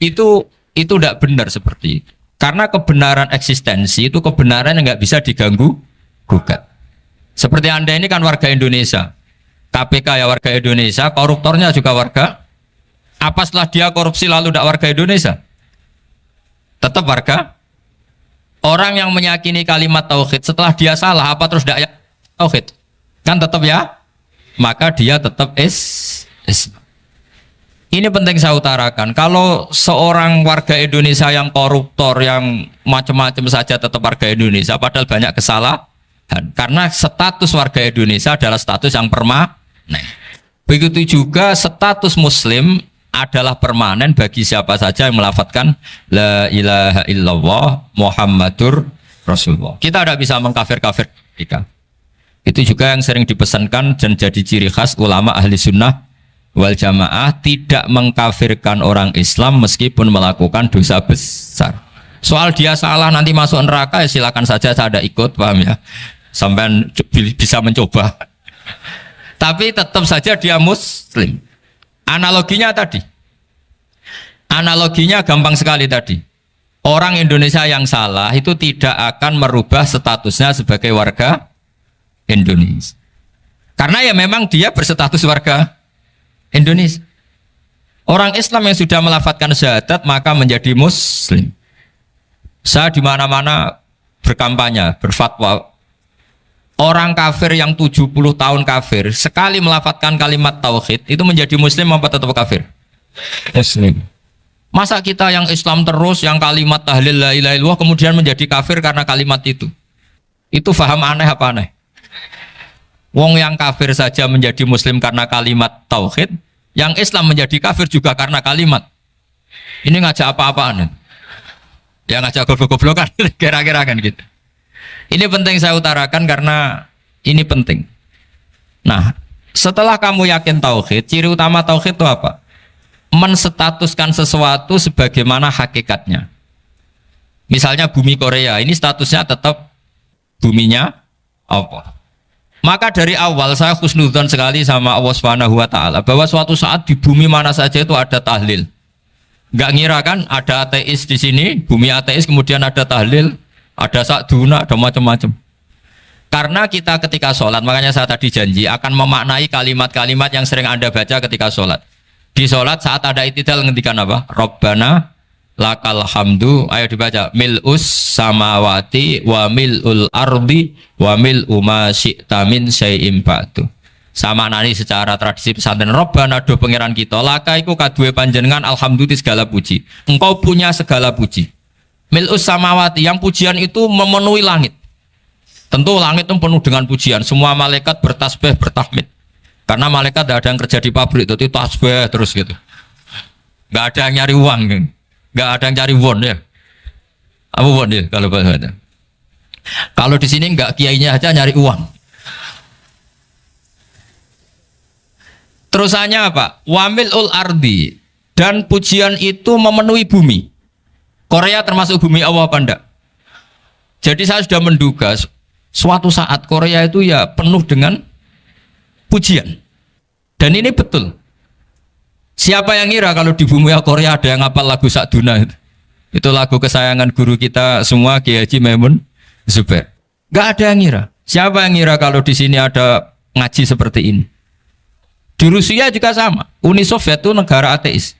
itu tidak benar seperti itu. Karena kebenaran eksistensi itu kebenaran yang nggak bisa diganggu gugat. Seperti Anda ini kan warga Indonesia. KPK ya warga Indonesia, koruptornya juga warga. Apa setelah dia korupsi lalu tidak warga Indonesia? Tetap warga. Orang yang meyakini kalimat tauhid setelah dia salah apa terus tidak tauhid? Kan tetap ya. Maka dia tetap Ini penting saya utarakan. Kalau seorang warga Indonesia yang koruptor, yang macam-macam saja tetap warga Indonesia, padahal banyak kesalahan. Karena status warga Indonesia adalah status yang permanen. Begitu juga status Muslim adalah permanen bagi siapa saja yang melafadzkan La ilaha illallah Muhammadur Rasulullah. Kita tidak bisa mengkafir-kafir mereka. Itu juga yang sering dipesankan dan jadi ciri khas ulama ahli sunnah wal jamaah, tidak mengkafirkan orang Islam meskipun melakukan dosa besar. Soal dia salah nanti masuk neraka ya silakan saja, saya ada ikut, paham ya, sampai bisa mencoba. Tapi tetap saja dia muslim. Analoginya tadi, analoginya gampang sekali tadi. Orang Indonesia yang salah itu tidak akan merubah statusnya sebagai warga Indonesia. Karena ya memang dia berstatus warga Indonesia. Orang Islam yang sudah melafadzkan syahadat maka menjadi muslim. Saya di mana-mana berkampanye, berfatwa. Orang kafir yang 70 tahun kafir, sekali melafadzkan kalimat tauhid, itu menjadi muslim apa tetap kafir? Muslim. Masa kita yang Islam terus, yang kalimat tahlil la ilaha illallah kemudian menjadi kafir karena kalimat itu? Itu faham aneh apa aneh? Wong yang kafir saja menjadi muslim karena kalimat tauhid, yang Islam menjadi kafir juga karena kalimat. Ini ngajak apa-apaan? Ya ngajak goblok-goblokan, kira-kira kan gitu. Ini penting saya utarakan karena ini penting. Nah, setelah kamu yakin tauhid, ciri utama tauhid itu apa? Menstatuskan sesuatu sebagaimana hakikatnya. Misalnya bumi Korea, ini statusnya tetap buminya Apa? Maka dari awal saya husnudzon sekali sama Allah Subhanahu wa taala bahwa suatu saat di bumi mana saja itu ada tahlil. Enggak ngira kan ada ateis di sini, bumi ateis kemudian ada tahlil, ada sakduna, ada macam-macam. Karena kita ketika sholat, makanya saya tadi janji akan memaknai kalimat-kalimat yang sering Anda baca ketika sholat. Di sholat saat ada itidal ngendikan apa? Rabbana lakal hamdu, ayo dibaca, mil'us samawati wa mil'ul ardi wa mil'u ma syi'ta min syai'im ba'du. Sama nani secara tradisi pesantren, Rabbana do pangeran kita, laka iku kadue panjenengan alhamdulillah segala puji. Engkau punya segala puji. Mil'us samawati, yang pujian itu memenuhi langit. Tentu langit itu penuh dengan pujian. Semua malaikat bertasbih, bertahmid. Karena malaikat tidak ada yang kerja di pabrik, itu tasbih terus gitu. Nggak ada yang nyari uang kan? Nggak ada yang cari won ya. Apa won ya kalau bahasa? Kalau di sini nggak kiainya aja nyari uang. Terusannya apa? Wamil ul ardi, dan pujian itu memenuhi bumi. Korea termasuk bumi Allah apa enggak? Jadi saya sudah menduga suatu saat Korea itu ya penuh dengan pujian. Dan ini betul. Siapa yang ngira kalau di bumi Korea ada yang ngapal lagu Sakduna itu? Itu lagu kesayangan guru kita semua, Kiai Haji Maimun Zubair. Gak ada yang ngira. Siapa yang ngira kalau di sini ada ngaji seperti ini? Di Rusia juga sama. Uni Soviet itu negara ateis.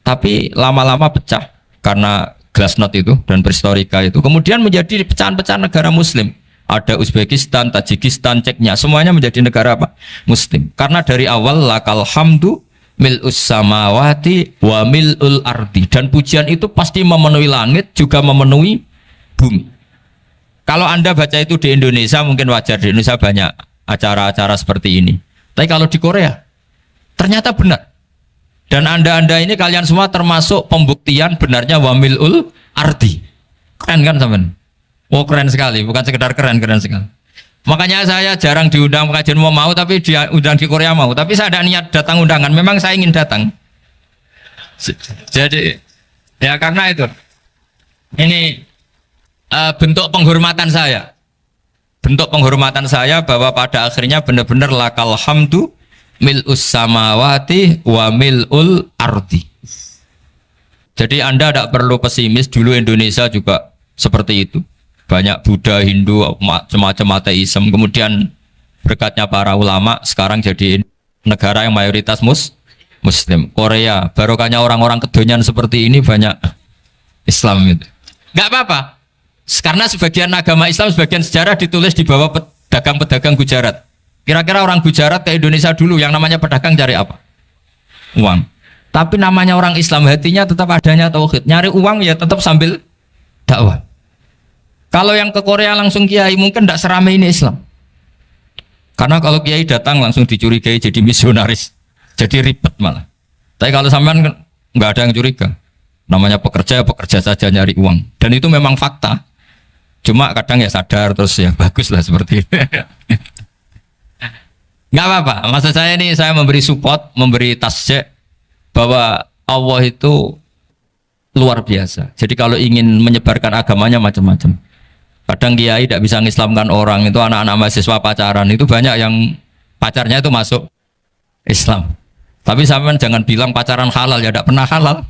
Tapi lama-lama pecah karena glasnost itu dan perestorika itu. Kemudian menjadi pecahan-pecahan negara Muslim. Ada Uzbekistan, Tajikistan, Ceknya, semuanya menjadi negara apa? Muslim. Karena dari awal lakal hamdu mil'us samawati wa mil'ul ardi, dan pujian itu pasti memenuhi langit juga memenuhi bumi. Kalau Anda baca itu di Indonesia mungkin wajar, di Indonesia banyak acara-acara seperti ini. Tapi kalau di Korea ternyata benar. Dan Anda ini kalian semua termasuk pembuktian benarnya wa mil'ul ardi. Keren kan teman? Oh keren sekali, bukan sekedar keren, keren sekali. Makanya saya jarang diundang pengajian mau tapi diundang di Korea mau. Tapi saya ada niat datang undangan. Memang saya ingin datang. Jadi ya karena itu. Ini bentuk penghormatan saya. Bentuk penghormatan saya bahwa pada akhirnya benar-benar lakal hamdu mil'us samawati wa mil'ul ardi. Jadi Anda tidak perlu pesimis, dulu Indonesia juga seperti itu. Banyak Buddha, Hindu, macam-macam ateisme. Kemudian berkatnya para ulama sekarang jadi negara yang mayoritas Muslim. Korea, barokahnya orang-orang kedonyan seperti ini banyak Islam itu. Nggak apa-apa. Karena sebagian agama Islam, sebagian sejarah ditulis di bawah pedagang-pedagang Gujarat. Kira-kira orang Gujarat ke Indonesia dulu yang namanya pedagang cari apa? Uang. Tapi namanya orang Islam hatinya tetap adanya tauhid. Nyari uang ya tetap sambil dakwah. Kalau yang ke Korea langsung kiai mungkin tidak seramai ini Islam. Karena kalau kiai datang langsung dicurigai jadi misionaris, jadi ribet malah. Tapi kalau sampean nggak ada yang curiga. Namanya pekerja, pekerja saja nyari uang. Dan itu memang fakta. Cuma kadang ya sadar terus ya bagus lah seperti itu. Nggak apa-apa. Maksud saya ini saya memberi support, memberi tasjek bahwa Allah itu luar biasa. Jadi kalau ingin menyebarkan agamanya macam-macam. Kadang kiai tidak bisa mengislamkan orang, itu anak-anak mahasiswa pacaran itu banyak yang pacarnya itu masuk Islam. Tapi sampean jangan bilang pacaran halal, ya tidak pernah halal.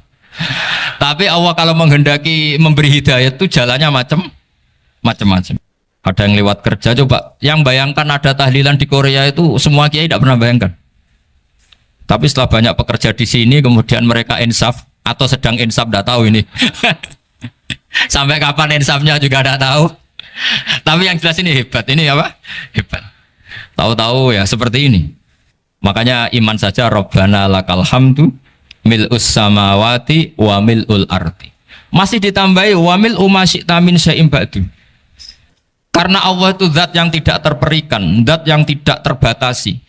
Tapi Allah kalau menghendaki memberi hidayah itu jalannya macam-macam. Ada yang lewat kerja, coba yang bayangkan ada tahlilan di Korea itu semua kiai tidak pernah bayangkan. Tapi setelah banyak pekerja di sini kemudian mereka insaf atau sedang insaf tidak tahu ini. Sampai kapan insafnya juga tidak tahu. Tapi yang jelas ini hebat, ini apa? Hebat. Tahu-tahu ya seperti ini. Makanya iman saja Rabbana lakal hamdu mil'us samawati wa mil'ul ardi. Masih ditambahi wa mil'u ma syi'ta min syai'im ba'du. Karena Allah itu zat yang tidak terperikan, zat yang tidak terbatasi.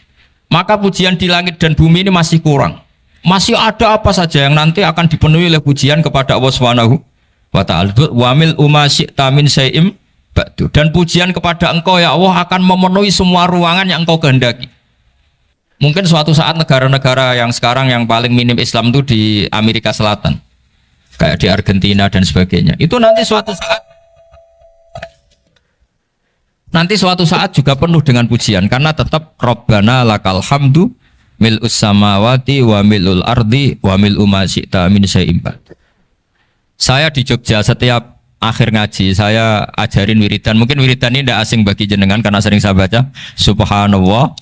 Maka pujian di langit dan bumi ini masih kurang. Masih ada apa saja yang nanti akan dipenuhi oleh pujian kepada Allah Subhanahu wa ta'ala. Wa mil'u ma syi'ta min syai'im ba'du. Dan pujian kepada Engkau ya Allah akan memenuhi semua ruangan yang Engkau kehendaki. Mungkin suatu saat negara-negara yang sekarang yang paling minim Islam itu di Amerika Selatan, kayak di Argentina dan sebagainya, itu nanti suatu saat nanti suatu saat juga penuh dengan pujian karena tetap Rabbana lakal hamdu mil'us samawati wa mil'ul ardi wa mil'u ma syi'ta min syai'in ba'd. Saya di Jogja setiap akhir ngaji saya ajarin wiridan. Mungkin wiridan ini tidak asing bagi jenengan karena sering saya baca subhanallah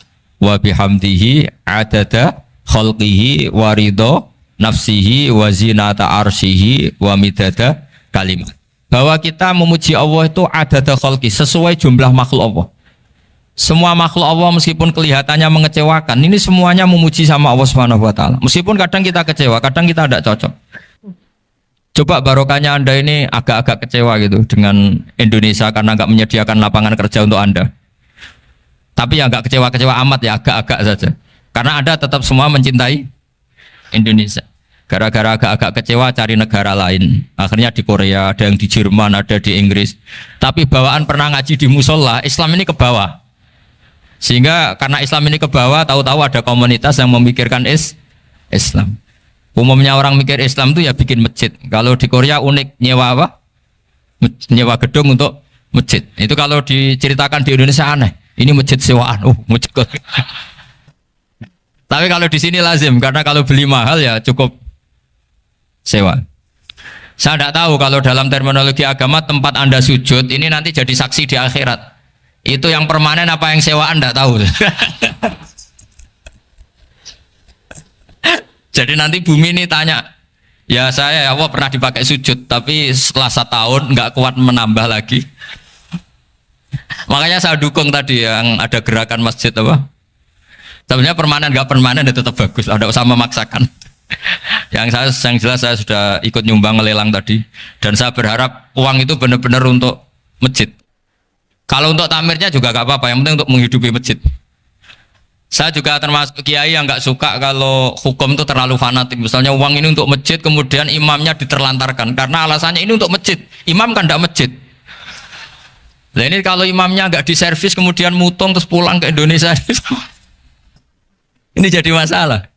wa bihamdihi adada khalqihi wa ridho nafsihi wa zinata arsyihi wa midada kalimat. Bahwa kita memuji Allah itu adada khalqi, sesuai jumlah makhluk Allah. Semua makhluk Allah meskipun kelihatannya mengecewakan, ini semuanya memuji sama Allah Subhanahu wa taala. Meskipun kadang kita kecewa, kadang kita tidak cocok. Coba barokahnya Anda ini agak-agak kecewa gitu dengan Indonesia karena nggak menyediakan lapangan kerja untuk Anda. Tapi ya nggak kecewa-kecewa amat ya, agak-agak saja. Karena Anda tetap semua mencintai Indonesia. Gara-gara agak-agak kecewa cari negara lain. Akhirnya di Korea, ada yang di Jerman, ada di Inggris. Tapi bawaan pernah ngaji di musola, Islam ini ke bawah. Sehingga karena Islam ini ke bawah, tahu-tahu ada komunitas yang memikirkan Islam. Umumnya orang mikir Islam itu ya bikin masjid. Kalau di Korea unik, nyewa apa? Nyewa gedung untuk masjid. Itu kalau diceritakan di Indonesia aneh. Ini masjid sewaan. Masjid. Tapi kalau di sini lazim, karena kalau beli mahal ya cukup sewa. Saya tidak tahu kalau dalam terminologi agama tempat Anda sujud ini nanti jadi saksi di akhirat. Itu yang permanen apa yang sewaan tidak tahu. Jadi nanti bumi ini tanya, ya saya ya Allah pernah dipakai sujud, tapi setelah 1 tahun nggak kuat menambah lagi. Makanya saya dukung tadi yang ada gerakan masjid apa. Sebenarnya permanen nggak permanen ya tetap bagus, tidak usah memaksakan. Yang jelas saya sudah ikut nyumbang lelang tadi, dan saya berharap uang itu benar-benar untuk masjid. Kalau untuk tamirnya juga gak apa-apa, yang penting untuk menghidupi masjid. Saya juga termasuk kiai yang gak suka kalau hukum itu terlalu fanatik. Misalnya uang ini untuk masjid, kemudian imamnya diterlantarkan karena alasannya ini untuk masjid. Imam kan tidak masjid. Nah ini kalau imamnya gak diservis kemudian mutung terus pulang ke Indonesia, ini jadi masalah.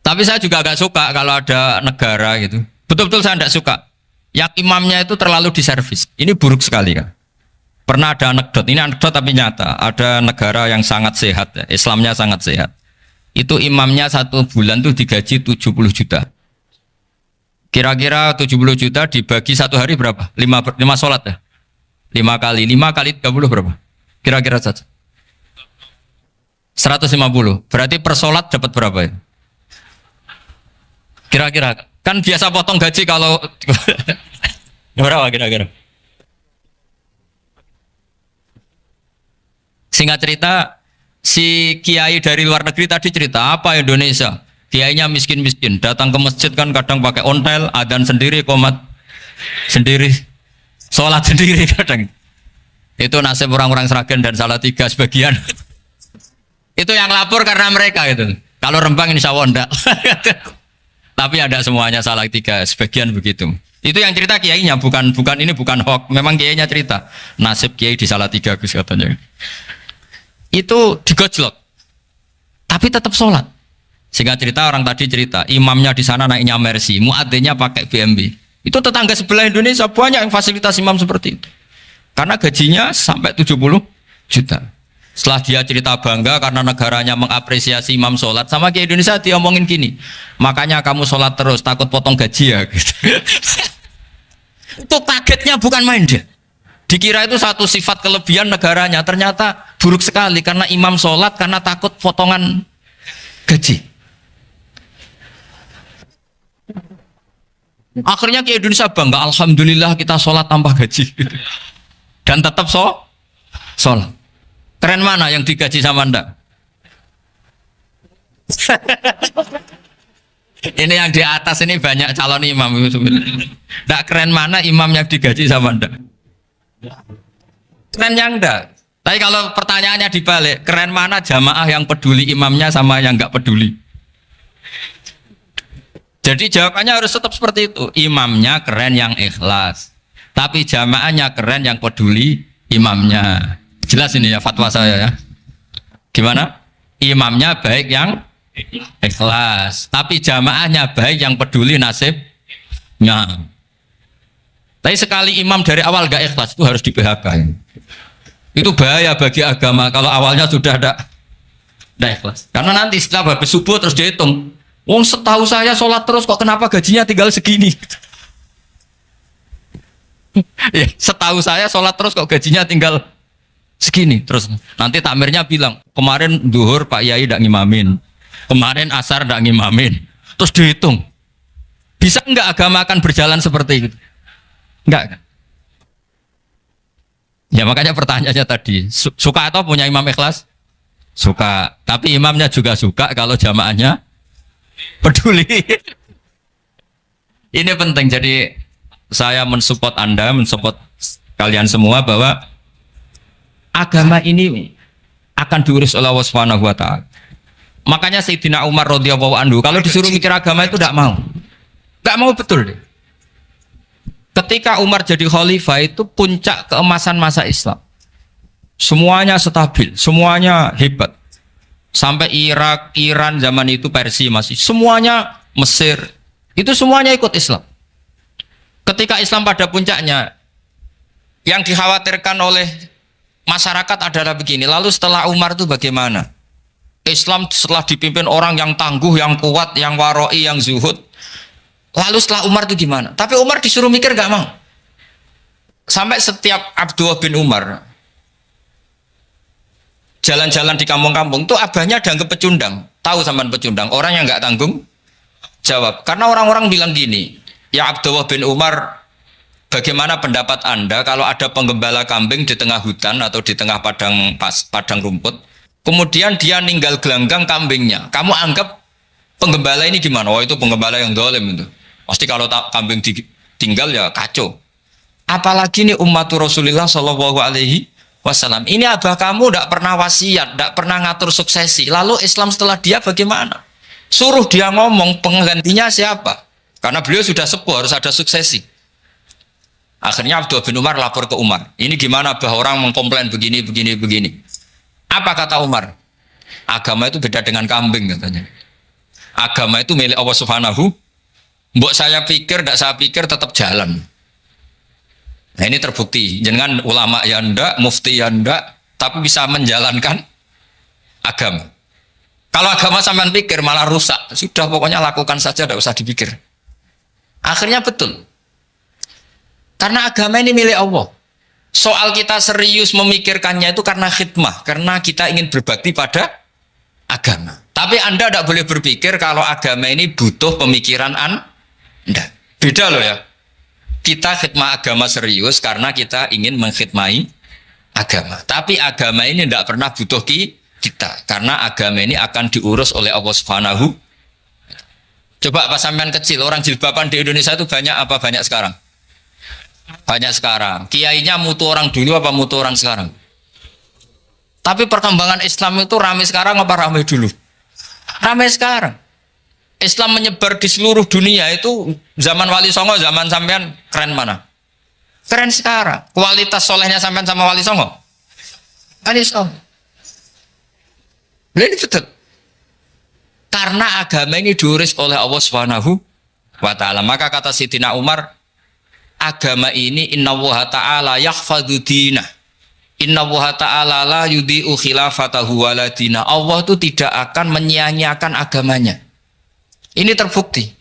Tapi saya juga gak suka kalau ada negara gitu. Betul-betul saya tidak suka yang imamnya itu terlalu diservis. Ini buruk sekali kan. Pernah ada anekdot, ini anekdot tapi nyata. Ada negara yang sangat sehat, ya. Islamnya sangat sehat. Itu imamnya 1 bulan tuh digaji 70 juta. Kira-kira 70 juta dibagi 1 hari berapa? 5 sholat ya? 5 kali 30 berapa? Kira-kira saja 150. Berarti per sholat dapat berapa ya? Kira-kira. Kan biasa potong gaji kalau berapa kira-kira? Singkat cerita, si kiai dari luar negeri tadi cerita apa Indonesia? Kiainya miskin-miskin, datang ke masjid kan kadang pakai ontel, adzan sendiri, qomat sendiri, sholat sendiri kadang. Itu nasib orang-orang Sragen dan Salatiga sebagian. Itu yang lapor karena mereka itu. Kalau Rembang insya Allah enggak. Tapi ada semuanya Salatiga, sebagian begitu. Itu yang cerita kiainya, bukan ini bukan hoax. Memang kiainya cerita nasib kiai di Salatiga Gus katanya. Itu digojlok, tapi tetap sholat. Sehingga cerita orang tadi cerita, imamnya di sana naiknya Mercy, muadzinnya pakai BMW. Itu tetangga sebelah Indonesia banyak yang fasilitas imam seperti itu. Karena gajinya sampai 70 juta. Setelah dia cerita bangga karena negaranya mengapresiasi imam sholat, sama Kiai Indonesia dia omongin gini, makanya kamu sholat terus, takut potong gaji ya. Gitu. Itu kagetnya bukan main dia. Dikira itu satu sifat kelebihan negaranya, ternyata buruk sekali karena imam sholat karena takut potongan gaji. Akhirnya ke Indonesia bangga, alhamdulillah kita sholat tanpa gaji, dan tetap sholat. Keren mana yang digaji sama Anda? Ini yang di atas ini banyak calon imam. Tidak keren mana imam yang digaji sama Anda? Keren yang enggak. Tapi kalau pertanyaannya dibalik, keren mana jamaah yang peduli imamnya sama yang enggak peduli? Jadi jawabannya harus tetap seperti itu. Imamnya keren yang ikhlas, tapi jamaahnya keren yang peduli imamnya. Jelas ini ya fatwa saya ya. Gimana? Imamnya baik yang ikhlas, tapi jamaahnya baik yang peduli nasibnya. Tapi sekali imam dari awal gak ikhlas itu harus di PHK. Itu bahaya bagi agama kalau awalnya sudah ada ikhlas. Karena nanti setelah habis subuh terus dihitung. Wong setahu saya sholat terus kok kenapa gajinya tinggal segini? Ya, setahu saya sholat terus kok gajinya tinggal segini. Terus nanti takmirnya bilang kemarin duhur Pak Yai tidak ngimamin, kemarin asar tidak ngimamin. Terus dihitung. Bisa enggak agama akan berjalan seperti itu? Enggak kan? Ya makanya pertanyaannya tadi, suka atau punya imam ikhlas? Suka, tapi imamnya juga suka kalau jamaahnya peduli. Ini penting, jadi saya mensupport Anda, mensupport kalian semua bahwa agama ini akan diurus oleh Allah Subhanahu wa taala. Makanya Sayyidina Umar radhiyallahu anhu kalau disuruh mikir agama itu tidak mau. Tidak mau betul deh. Ketika Umar jadi khalifah itu puncak keemasan masa Islam. Semuanya stabil, semuanya hebat. Sampai Irak, Iran zaman itu Persia masih. Semuanya Mesir. Itu semuanya ikut Islam. Ketika Islam pada puncaknya, yang dikhawatirkan oleh masyarakat adalah begini. Lalu setelah Umar itu bagaimana? Islam setelah dipimpin orang yang tangguh, yang kuat, yang waroi, yang zuhud. Lalu setelah Umar itu gimana? Tapi Umar disuruh mikir gak mau. Sampai setiap Abdullah bin Umar jalan-jalan di kampung-kampung itu abahnya dianggap pecundang. Tahu sampean pecundang? Orang yang gak tanggung jawab. Karena orang-orang bilang gini, ya Abdullah bin Umar, bagaimana pendapat Anda kalau ada penggembala kambing di tengah hutan atau di tengah padang rumput, kemudian dia ninggal gelanggang kambingnya. Kamu anggap penggembala ini gimana? Oh itu penggembala yang dolim itu. Pasti kalau kambing ditinggal ya kacau. Apalagi nih umatur Rasulullah Shallallahu Alaihi Wasallam. Ini abah kamu tidak pernah wasiat, tidak pernah ngatur suksesi. Lalu Islam setelah dia bagaimana? Suruh dia ngomong penggantinya siapa? Karena beliau sudah sepuh harus ada suksesi. Akhirnya Abdullah bin Umar lapor ke Umar. Ini gimana abah orang mengkomplain begini. Apa kata Umar? Agama itu beda dengan kambing katanya. Agama itu milik Allah Subhanahu. Mbok saya pikir, tidak saya pikir tetap jalan. Nah ini terbukti. Jangan ulama ya ndak, mufti ya ndak, tapi bisa menjalankan agama. Kalau agama sampean pikir malah rusak. Sudah pokoknya lakukan saja, tidak usah dipikir. Akhirnya betul. Karena agama ini milik Allah. Soal kita serius memikirkannya itu karena khidmah, karena kita ingin berbakti pada agama. Tapi Anda tidak boleh berpikir kalau agama ini butuh pemikiran Anda. Beda loh ya. Kita khidmah agama serius karena kita ingin mengkhidmai agama. Tapi agama ini tidak pernah butuh kita. Karena agama ini akan diurus oleh Allah Subhanahu. Coba pas sampean kecil, orang jilbaban di Indonesia itu banyak apa banyak sekarang? Banyak sekarang. Kiainya mutu orang dulu apa mutu orang sekarang? Tapi perkembangan Islam itu ramai sekarang apa ramai dulu? Ramai sekarang. Islam menyebar di seluruh dunia itu zaman Wali Songo, zaman sampean keren mana? Keren sekarang. Kualitas solehnya sampean sama Wali Songo? Wali Songo. Ini betul. Karena agama ini diurus oleh Allah Subhanahu wa taala. Maka kata Sayyidina Umar, agama ini innallaha ta'ala yahfadzu dinah. Innallaha ta'ala la yudhi'u khilafatahu waladina. Allah itu tidak akan menyia-nyiakan agamanya. Ini terbukti.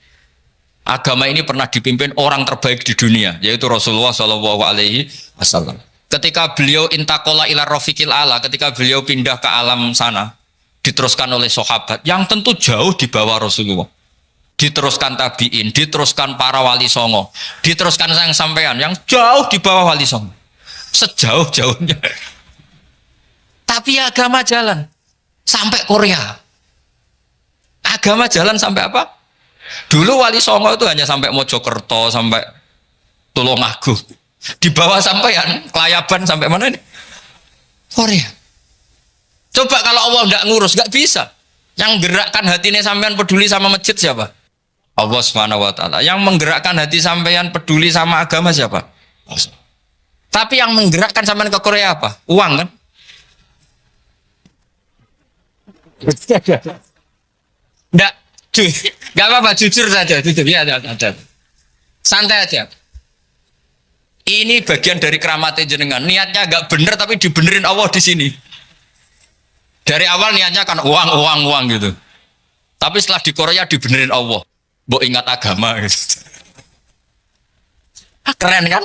Agama ini pernah dipimpin orang terbaik di dunia, yaitu Rasulullah Shallallahu Alaihi Wasallam. Ketika beliau intakola ila rofiqil ala, ketika beliau pindah ke alam sana, diteruskan oleh sahabat yang tentu jauh di bawah Rasulullah. Diteruskan tabiin, diteruskan para wali songo, diteruskan sang sampean yang jauh di bawah wali songo. Sejauh-jauhnya. Tapi agama jalan sampai Korea. Agama jalan sampai apa? Dulu wali songo itu hanya sampai Mojokerto, sampai Tulungagung. Di bawah sampean, Kelayaban sampai mana ini? Korea. Coba kalau Allah tidak ngurus, nggak bisa. Yang gerakkan hatinya sampean peduli sama masjid siapa? Allah Subhanahu wa taala. Yang menggerakkan hati sampean peduli sama agama siapa? Allah. Tapi yang menggerakkan sampean ke Korea apa? Uang kan? Enggak, enggak apa-apa, jujur saja, jujur ya, ada. Santai aja. Ini bagian dari keramatnya jenengan. Niatnya agak bener tapi dibenerin Allah di sini. Dari awal niatnya kan uang gitu. Tapi setelah di Korea dibenerin Allah. Mbok ingat agama gitu. Keren kan?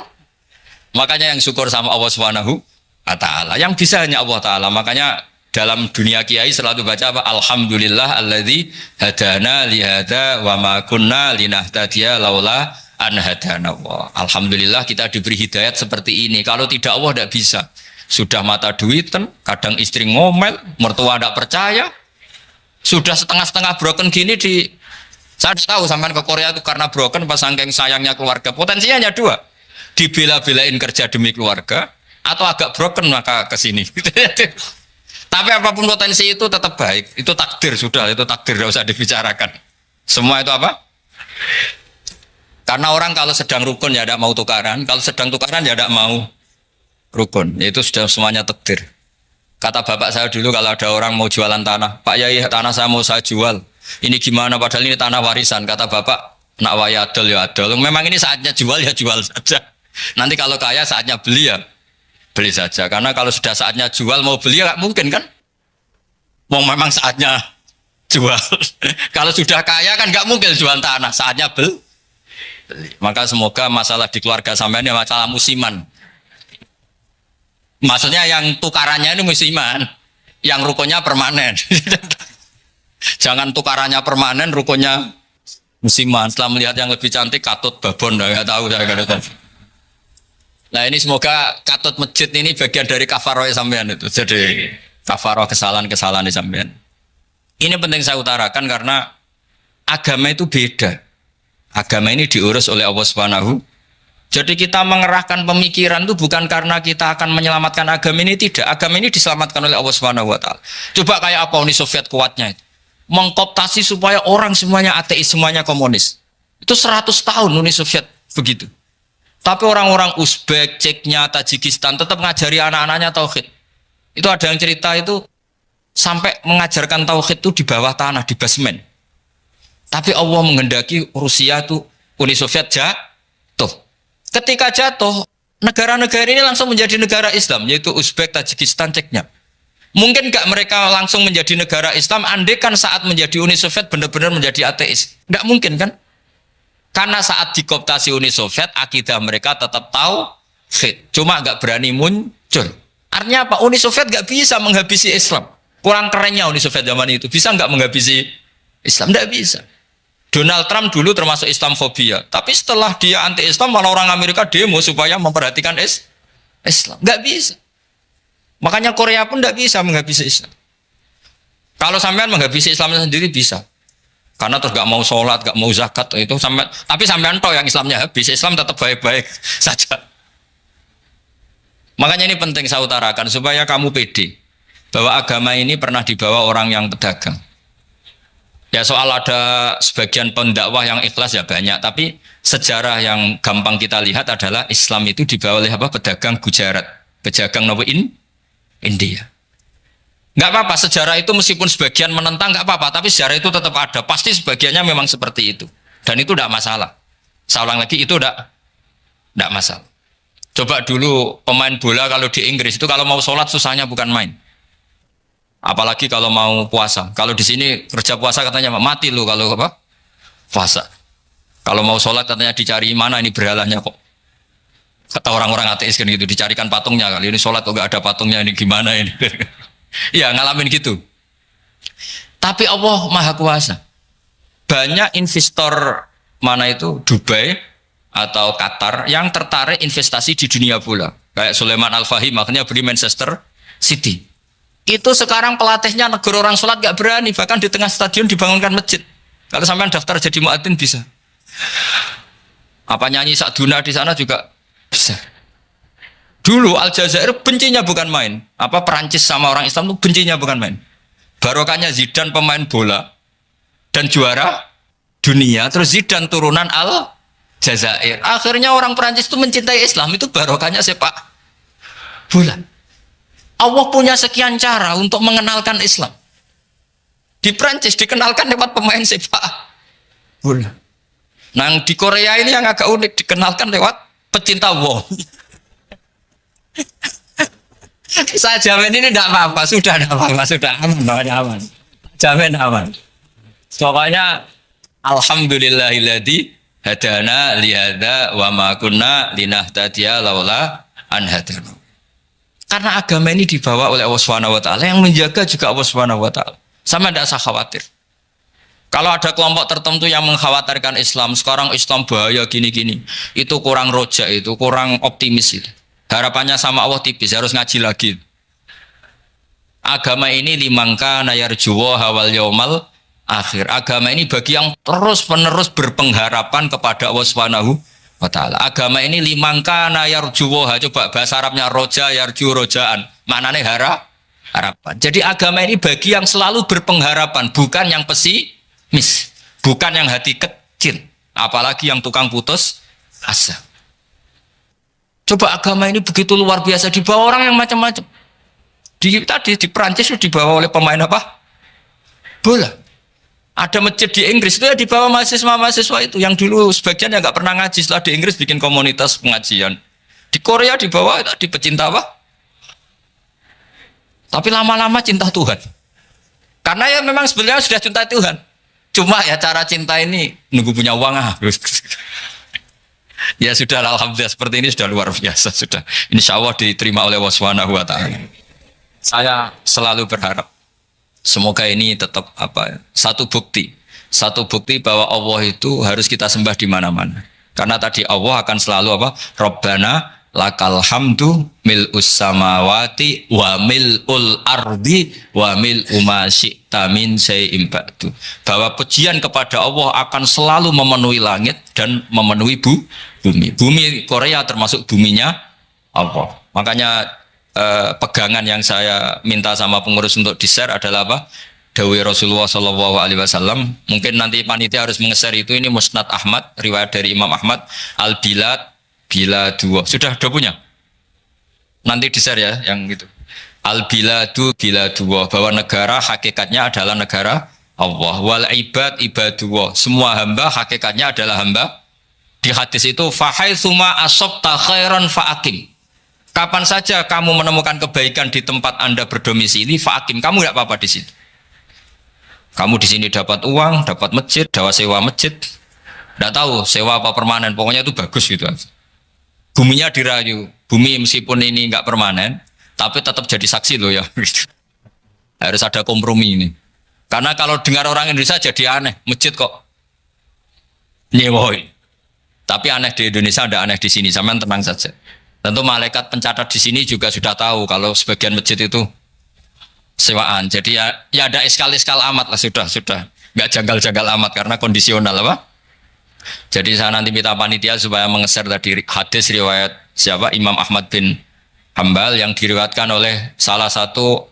Makanya yang syukur sama Allah Subhanahu wa taala. Yang bisa hanya Allah taala. Makanya dalam dunia kiai selalu baca apa? Alhamdulillah alladzi hadana li hadza wa ma kunna linahtadiya laula an hadana Allah. Alhamdulillah kita diberi hidayat seperti ini. Kalau tidak Allah tidak bisa. Sudah mata duitan, kadang istri ngomel, mertua tidak percaya. Sudah setengah-setengah broken gini saya tahu sampai ke Korea itu karena broken pas saking sayangnya keluarga. Potensinya hanya dua. Dibela-belain kerja demi keluarga atau agak broken maka ke sini. Tapi apapun potensi itu tetap baik. Itu takdir sudah, itu takdir tidak usah dibicarakan. Semua itu apa? Karena orang kalau sedang rukun ya tidak mau tukaran, kalau sedang tukaran ya tidak mau rukun. Itu sudah semuanya takdir. Kata bapak saya dulu kalau ada orang mau jualan tanah, Pak Yai tanah saya mau saya jual. Ini gimana? Padahal ini tanah warisan. Kata bapak, nak waya adol ya adol. Memang ini saatnya jual ya jual saja. Nanti kalau kaya saatnya beli ya beli saja. Karena kalau sudah saatnya jual mau beli ya nggak mungkin kan? Mau memang saatnya jual. Kalau sudah kaya kan nggak mungkin jual tanah. Saatnya beli. Maka semoga masalah di keluarga sampean ya masalah musiman. Maksudnya yang tukarannya ini musiman, yang rukunnya permanen. Jangan tukarannya permanen, rukunnya musiman. Setelah melihat yang lebih cantik, katut babon, nggak tahu saya nggak tahu. Nah ini semoga katut masjid ini bagian dari kafaroh sampean itu. Jadi kafaroh kesalahan-kesalahan di sampean. Ini penting saya utarakan karena agama itu beda. Agama ini diurus oleh Allah Subhanahu. Jadi kita mengerahkan pemikiran itu bukan karena kita akan menyelamatkan agama ini, tidak. Agama ini diselamatkan oleh Allah Subhanahu wa taala. Coba kayak apa Uni Soviet kuatnya itu. Mengkooptasi supaya orang semuanya ateis, semuanya komunis. Itu 100 tahun Uni Soviet begitu. Tapi orang-orang Uzbek, Ceknya, Tajikistan tetap ngajari anak-anaknya tauhid. Itu ada yang cerita itu sampai mengajarkan tauhid itu di bawah tanah, di basement. Tapi Allah menghendaki Rusia itu Uni Soviet jatuh. Ketika jatuh, negara-negara ini langsung menjadi negara Islam, yaitu Uzbek, Tajikistan, Ceknya. Mungkin nggak mereka langsung menjadi negara Islam, andaikan saat menjadi Uni Soviet benar-benar menjadi ateis. Nggak mungkin kan? Karena saat dikooptasi Uni Soviet, akidah mereka tetap tauhid, cuma nggak berani muncul. Artinya apa? Uni Soviet nggak bisa menghabisi Islam. Kurang kerennya Uni Soviet zaman itu, bisa nggak menghabisi Islam? Nggak bisa. Donald Trump dulu termasuk Islamfobia, tapi setelah dia anti-Islam malah orang Amerika demo supaya memperhatikan Islam. Nggak bisa. Makanya Korea pun nggak bisa menghabisi Islam. Kalau sampean menghabisi Islam sendiri bisa, karena terus nggak mau sholat, nggak mau zakat itu sampai. Tapi sampean tahu yang Islamnya habis, Islam tetap baik-baik saja. Makanya ini penting saya utarakan supaya kamu pede bahwa agama ini pernah dibawa orang yang pedagang. Ya soal ada sebagian pendakwah yang ikhlas ya banyak, tapi sejarah yang gampang kita lihat adalah Islam itu dibawa oleh apa? Pedagang Gujarat, pedagang India. Nggak apa-apa, sejarah itu meskipun sebagian menentang nggak apa-apa, tapi sejarah itu tetap ada. Pasti sebagiannya memang seperti itu, dan itu tidak masalah. Saya ulang lagi, itu tidak masalah. Coba dulu pemain bola kalau di Inggris itu kalau mau sholat susahnya bukan main. Apalagi kalau mau puasa. Kalau di sini kerja puasa katanya mati lu kalau apa? Puasa. Kalau mau sholat katanya dicari mana ini berhalanya kok. Kata orang-orang ateis kan gitu, dicarikan patungnya kali ini sholat kok gak ada patungnya ini gimana ini. Ya ngalamin gitu. Tapi Allah Maha Kuasa. Banyak investor mana itu Dubai atau Qatar yang tertarik investasi di dunia bola. Kayak Sulaiman Al-Fahim makanya beli Manchester City. Itu sekarang pelatihnya negur orang sholat gak berani, bahkan di tengah stadion dibangunkan masjid. Kalau sampai daftar jadi muadzin bisa. Apa nyanyi Sakduna di sana juga bisa. Dulu Aljazair bencinya bukan main. Apa Perancis sama orang Islam itu bencinya bukan main. Barokahnya Zidane pemain bola dan juara dunia, terus Zidane turunan Aljazair. Akhirnya orang Perancis itu mencintai Islam, itu barokahnya sepak bola. Allah punya sekian cara untuk mengenalkan Islam. Di Prancis dikenalkan lewat pemain sepak bola. Nah di Korea ini yang agak unik dikenalkan lewat pecinta wong. Saya jamin ini tidak apa-apa, sudah tidak apa-apa, sudah aman, aman. Jamin aman. Pokoknya alhamdulillahilladzi hadana lihada wa ma kunna linahtadiya laula an hadana. Karena agama ini dibawa oleh Allah Subhanahu wa taala, yang menjaga juga Allah Subhanahu wa taala. Sama tidak usah khawatir. Kalau ada kelompok tertentu yang mengkhawatirkan Islam, sekarang Islam bahaya gini-gini, itu kurang roja, itu kurang optimis itu. Harapannya sama Allah tipis, harus ngaji lagi. Agama ini limangka nayarjuwa hawal yaumal akhir. Agama ini bagi yang terus-menerus berpengharapan kepada Allah Subhanahu wa taala. Agama ini limangka nayarjuwa, coba bahasa Arabnya roja yarju rojaan. Maknanya harapan. Jadi agama ini bagi yang selalu berpengharapan, bukan yang pesimis, bukan yang hati kecil, apalagi yang tukang putus asa. Coba agama ini begitu luar biasa, dibawa orang yang macam-macam. Tadi di Perancis dibawa oleh pemain apa? Bola. Ada masjid di Inggris itu ya dibawa mahasiswa-mahasiswa itu yang dulu sebagian yang nggak pernah ngaji, setelah di Inggris bikin komunitas pengajian. Di Korea dibawa di pecinta apa? Tapi lama-lama cinta Tuhan. Karena ya memang sebenarnya sudah cinta Tuhan. Cuma ya cara cinta ini nunggu punya uang Ya sudah, alhamdulillah seperti ini sudah luar biasa, sudah. Insya Allah diterima oleh Allah Subhanahu wa taala. Saya selalu berharap semoga ini tetap satu bukti bahwa Allah itu harus kita sembah di mana-mana. Karena tadi Allah akan selalu Rabbana lakal hamdu mil'us samawati wa mil'ul ardi wa mil'u ma syi'ta min syai'in ba'du. Bahwa pujian kepada Allah akan selalu memenuhi langit dan memenuhi bumi. Bumi Korea termasuk buminya Allah. Makanya pegangan yang saya minta sama pengurus untuk di-share adalah Dawai Rasulullah Shallallahu Alaihi Wasallam. Mungkin nanti panitia harus menge-share itu. Ini Musnad Ahmad, riwayat dari Imam Ahmad. Al-Bilad bila dua sudah punya, nanti di-share ya yang gitu. Al-biladu bila dua, bahwa negara hakikatnya adalah negara Allah. Wal ibad ibadullah, semua hamba hakikatnya adalah hamba. Di hadis itu fahaitsuma asabta khairan fa'akim, kapan saja kamu menemukan kebaikan di tempat Anda berdomisili, fa'akim, kamu tidak apa-apa di sini. Kamu di sini dapat uang, dapat masjid, dapat sewa masjid, tidak tahu sewa apa permanen, pokoknya itu bagus gitu aja. Buminya dirayu, bumi meskipun ini nggak permanen, tapi tetap jadi saksi loh ya. Harus ada kompromi ini. Karena kalau dengar orang Indonesia jadi aneh, masjid kok nyewoi. Tapi aneh di Indonesia, ada aneh di sini, sampean tenang saja. Tentu malaikat pencatat di sini juga sudah tahu kalau sebagian masjid itu sewaan. Jadi ya ada eskal-eskal amat lah, sudah. Nggak janggal-janggal amat karena kondisional Jadi saya nanti minta panitia supaya menge-share tadi hadis riwayat siapa? Imam Ahmad bin Hambal yang diriwayatkan oleh salah satu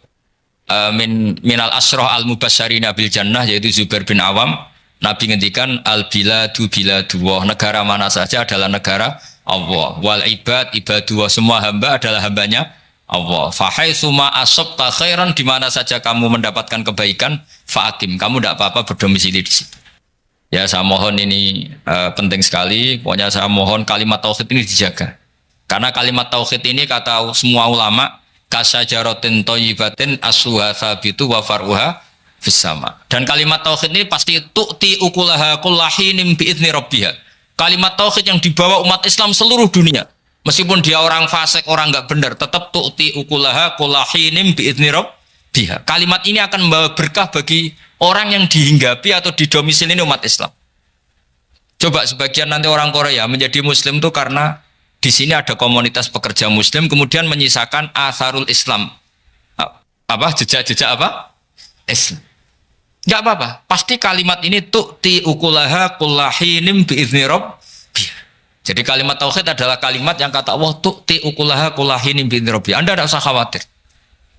minal asroh al-mubasyarina bil jannah, yaitu Zubair bin Awam. Nabi ngendikan al-biladu biladullah, negara mana saja adalah negara Allah. Wal ibad ibadullah, semua hamba adalah hambanya Allah. Fahaitsuma asabta khairan, di mana saja kamu mendapatkan kebaikan, fa'akim, kamu tidak apa-apa berdomisili di situ. Ya saya mohon ini penting sekali. Pokoknya saya mohon kalimat tauhid ini dijaga. Karena kalimat tauhid ini kata semua ulama, kasyajaratin thayyibatin asluha tsabitu wa faruha fis sama. Dan kalimat tauhid ini pasti tu'ti ukulaha kullahinim bi'izni rabbiha. Kalimat tauhid yang dibawa umat Islam seluruh dunia. Meskipun dia orang fasik, orang enggak benar, tetap tu'ti ukulaha kullahinim bi'izni rabbiha. Kalimat ini akan membawa berkah bagi orang yang dihinggapi atau didomisili umat Islam. Coba sebagian nanti orang Korea menjadi Muslim itu karena di sini ada komunitas pekerja Muslim, kemudian menyisakan atharul Islam, jejak-jejak Islam. Enggak apa-apa. Pasti kalimat ini tu'ti ukulaha kullahinim bi'izni rabbiha. Jadi kalimat tauhid adalah kalimat yang kata Allah tu'ti ukulaha kullahinim bi'izni rabbiha. Anda tidak usah khawatir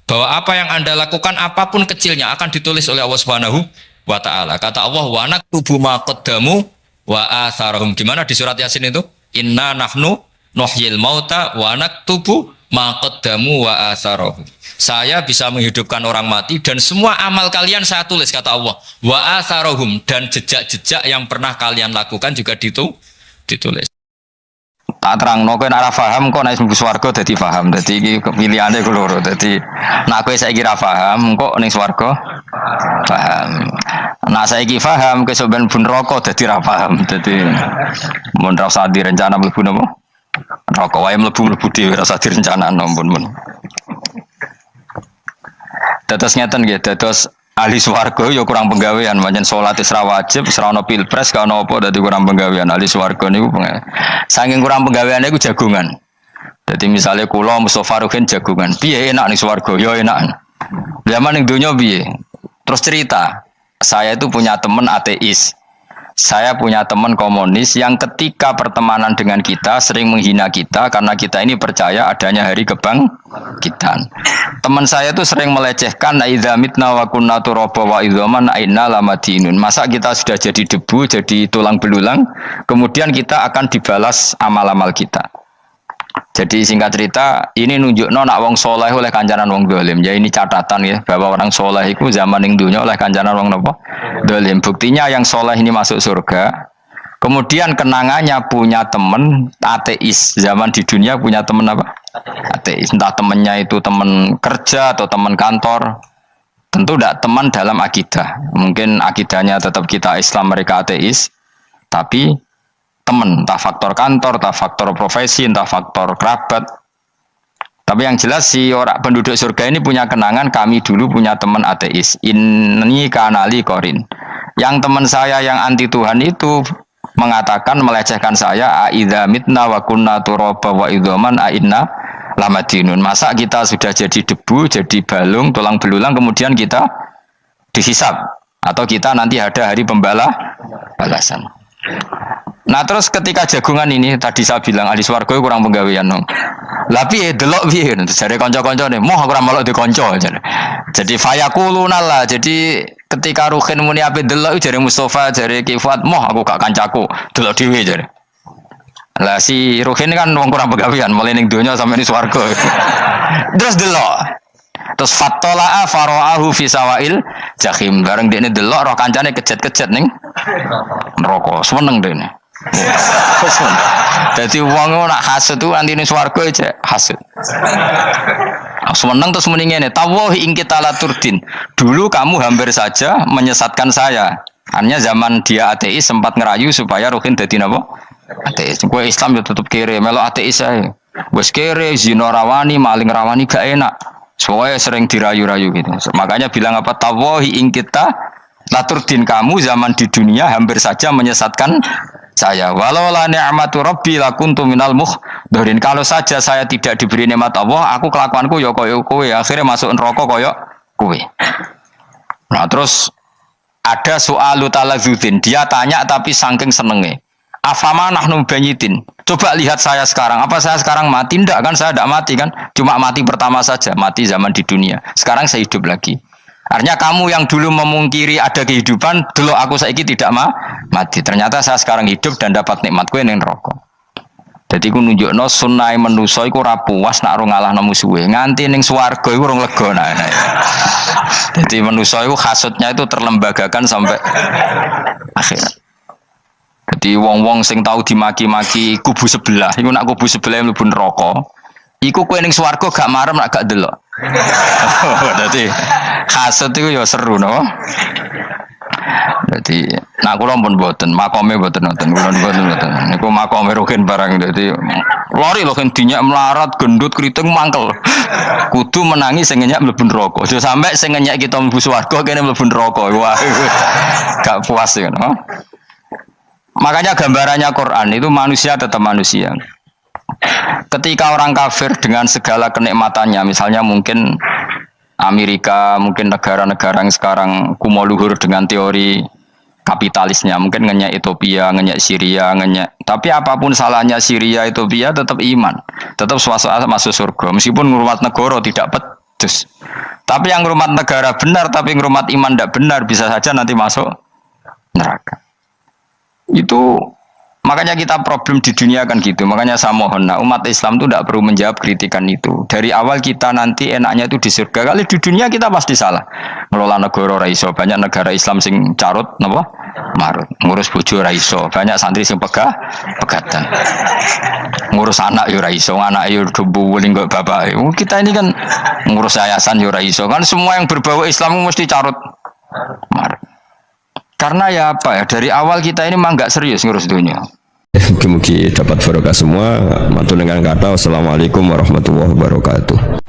bahwa apa yang Anda lakukan apapun kecilnya akan ditulis oleh Allah Subhanahu wa taala. Kata Allah, wa naktubu ma qaddamu wa atharahum. Di mana di surat Yasin itu? Inna nahnu nuhyil mauta wa naktubu ma qaddamu wa atharahum. Saya bisa menghidupkan orang mati dan semua amal kalian saya tulis, kata Allah. Wa atharahum, dan jejak-jejak yang pernah kalian lakukan juga ditulis. Tak terangno kowe nek ora paham kok nek mlebu swarga dadi paham. Dadi iki pilihane ku loro. Dadi nek kowe saiki ra paham kok ning swarga paham. Nek saiki paham kowe sampeyan mlebu neraka dadi ra paham. Dadi mun ra usah direncana mlebu napa? Neraka wae mlebu dhewe ra usah direncanakno mun. Dados ngeten nggih, dados ahli swarga ya kurang penggawean, pancen salat wis ra wajib, wis ra ono pilpres, gak ono apa dadi kurang penggawean. Ahli swarga niku saking kurang penggaweane iku jagungan. Dadi misale kula Mustofa Ruhin jagungan, piye enak ning swarga? Ya enak. Zaman ning donya piye? Terus cerita, saya itu punya teman ateis. Saya punya teman komunis yang ketika pertemanan dengan kita sering menghina kita karena kita ini percaya adanya hari kebangkitan. Teman saya itu sering melecehkan idza mitna wa kunna turaba wa idzaman aina lamadinun. Masa kita sudah jadi debu, jadi tulang belulang, kemudian kita akan dibalas amal-amal kita. Jadi singkat cerita, ini nunjukno nak wong soleh oleh kancanan wong dolim. Ya ini catatan ya, bahwa orang soleh itu zaman ning dunya oleh kancanan wong napa? Dolim. Buktinya yang soleh ini masuk surga. Kemudian kenangannya punya teman ateis. Zaman di dunia punya teman apa? Ateis. Entah temannya itu teman kerja atau teman kantor. Tentu tidak teman dalam akidah. Mungkin akidahnya tetap kita Islam, mereka ateis. Tapi teman, entah faktor kantor, entah faktor profesi, entah faktor kerabat. Tapi yang jelas si orang penduduk surga ini punya kenangan, kami dulu punya teman ateis. Ini kanali korin. Yang teman saya yang anti Tuhan itu mengatakan, melecehkan saya, aidza mitna wa kunna turaba wa idzaman aina lamadinun. Masa kita sudah jadi debu, jadi balung, tulang belulang, kemudian kita dihisab atau kita nanti ada hari pembalasan. Nah terus ketika jagungan ini tadi saya bilang ahli swarga kurang penggawean dong. Lah piye delok piye jare kanca-kancane moh aku ora melok di kanca jare. Jadi fayakuluna lah. Jadi ketika Ruhin muni ape delok jare Mustofa jare Kifat moh aku gak kancaku delok dhewe jare. Lah si Ruhin kan wong kurang penggawean mulai ning donya sampe ning swarga. Terus delok. Terus fatola'a faro'ahu fi sawail jahim. Bareng dekne delok roh kancane kejet-kejet ning neraka. Seneng dekne. Jadi wong nak hasud tu nanti ning swarga aja hasud. Seneng terus muni ngene, tawahi ing kita laturdin. Dulu kamu hampir saja menyesatkan saya. Artinya zaman dia ateis sempat ngerayu supaya Ruhin dadi napa? Ateis. Kowe Islam yo tetep kere, melok ateis ae. Wis kere, zina rawani, maling rawani gak enak. Soalnya sering dirayu-rayu gitu. Makanya bilang apa? Tawahi ing kita laturdin, kamu zaman di dunia hampir saja menyesatkan saya. Walau la ni'matu rabbi lakuntu minal muhdharin. Kalau saja saya tidak diberi nikmat Allah, aku kelakuanku ya koyo kowe, akhirnya masuk neraka koyo kowe. Nah, terus ada soal talazudin. Dia tanya tapi saking senenge. Afama nahnu banyitin. Coba lihat saya sekarang. Apa saya sekarang mati? Tidak kan, saya tidak mati kan. Cuma mati pertama saja, mati zaman di dunia. Sekarang saya hidup lagi. Artinya kamu yang dulu memungkiri ada kehidupan, dulu aku saiki tidak mati. Ternyata saya sekarang hidup dan dapat nikmatku ning neraka. Jadi ku nunjukno sunah manusa iku ora puas nek ora ngalahno musuhe. Nganti ning swarga iku urung lega nah. Jadi manusa iku hasudnya itu terlembagakan sampai akhirat. Jadi wong-wong sing tahu dimaki-maki kubu sebelah, iku nak kubu sebelah mlebu neraka, iku kowe ning swarga gak marem nak gak delok. Dadi hasud iku ya seru no. Dadi nak kula pun mboten, makome mboten nonton, kula mboten. Niku makome Ruhin barang dadi lori lho kan dinyak melarat, gendut, kriting mangkel. Kudu menangi sing ngenyak mlebu neraka. Aja sampe sing ngenyak kita mlebu swarga kene mlebu neraka. Wah. Gak puas ya no. Makanya gambarannya Quran itu manusia tetap manusia. Ketika orang kafir dengan segala kenikmatannya, misalnya mungkin Amerika, mungkin negara-negara yang sekarang kumo luhur dengan teori kapitalisnya, mungkin ngenyak Ethiopia, ngenyak Syria, ngenyak. Tapi apapun salahnya Syria, Ethiopia tetap iman, tetap suasana masuk surga. Meskipun ngurmat negara tidak pedes. Tapi yang ngurmat negara benar, tapi ngurmat iman tidak benar, bisa saja nanti masuk neraka. Itu makanya kita problem di dunia kan gitu. Makanya saya mohon, nah, umat Islam itu tidak perlu menjawab kritikan itu. Dari awal kita nanti enaknya itu di surga. Kali di dunia kita pasti salah. Ngelola negara raiso, banyak negara Islam sing carut, napa? Marut. Ngurus bojo raiso, banyak santri sing pegatan. ngurus anak yo ora iso, anak yo debu weling kok bapak. Kita ini kan ngurus yayasan yo ora iso. Kan semua yang berbau Islam mesti carut. Karena ya apa ya, dari awal kita ini mah nggak serius ngurus dunia. Mugi-mugi dapat barokah semua. Matur dengan kata wassalamualaikum warahmatullahi wabarakatuh.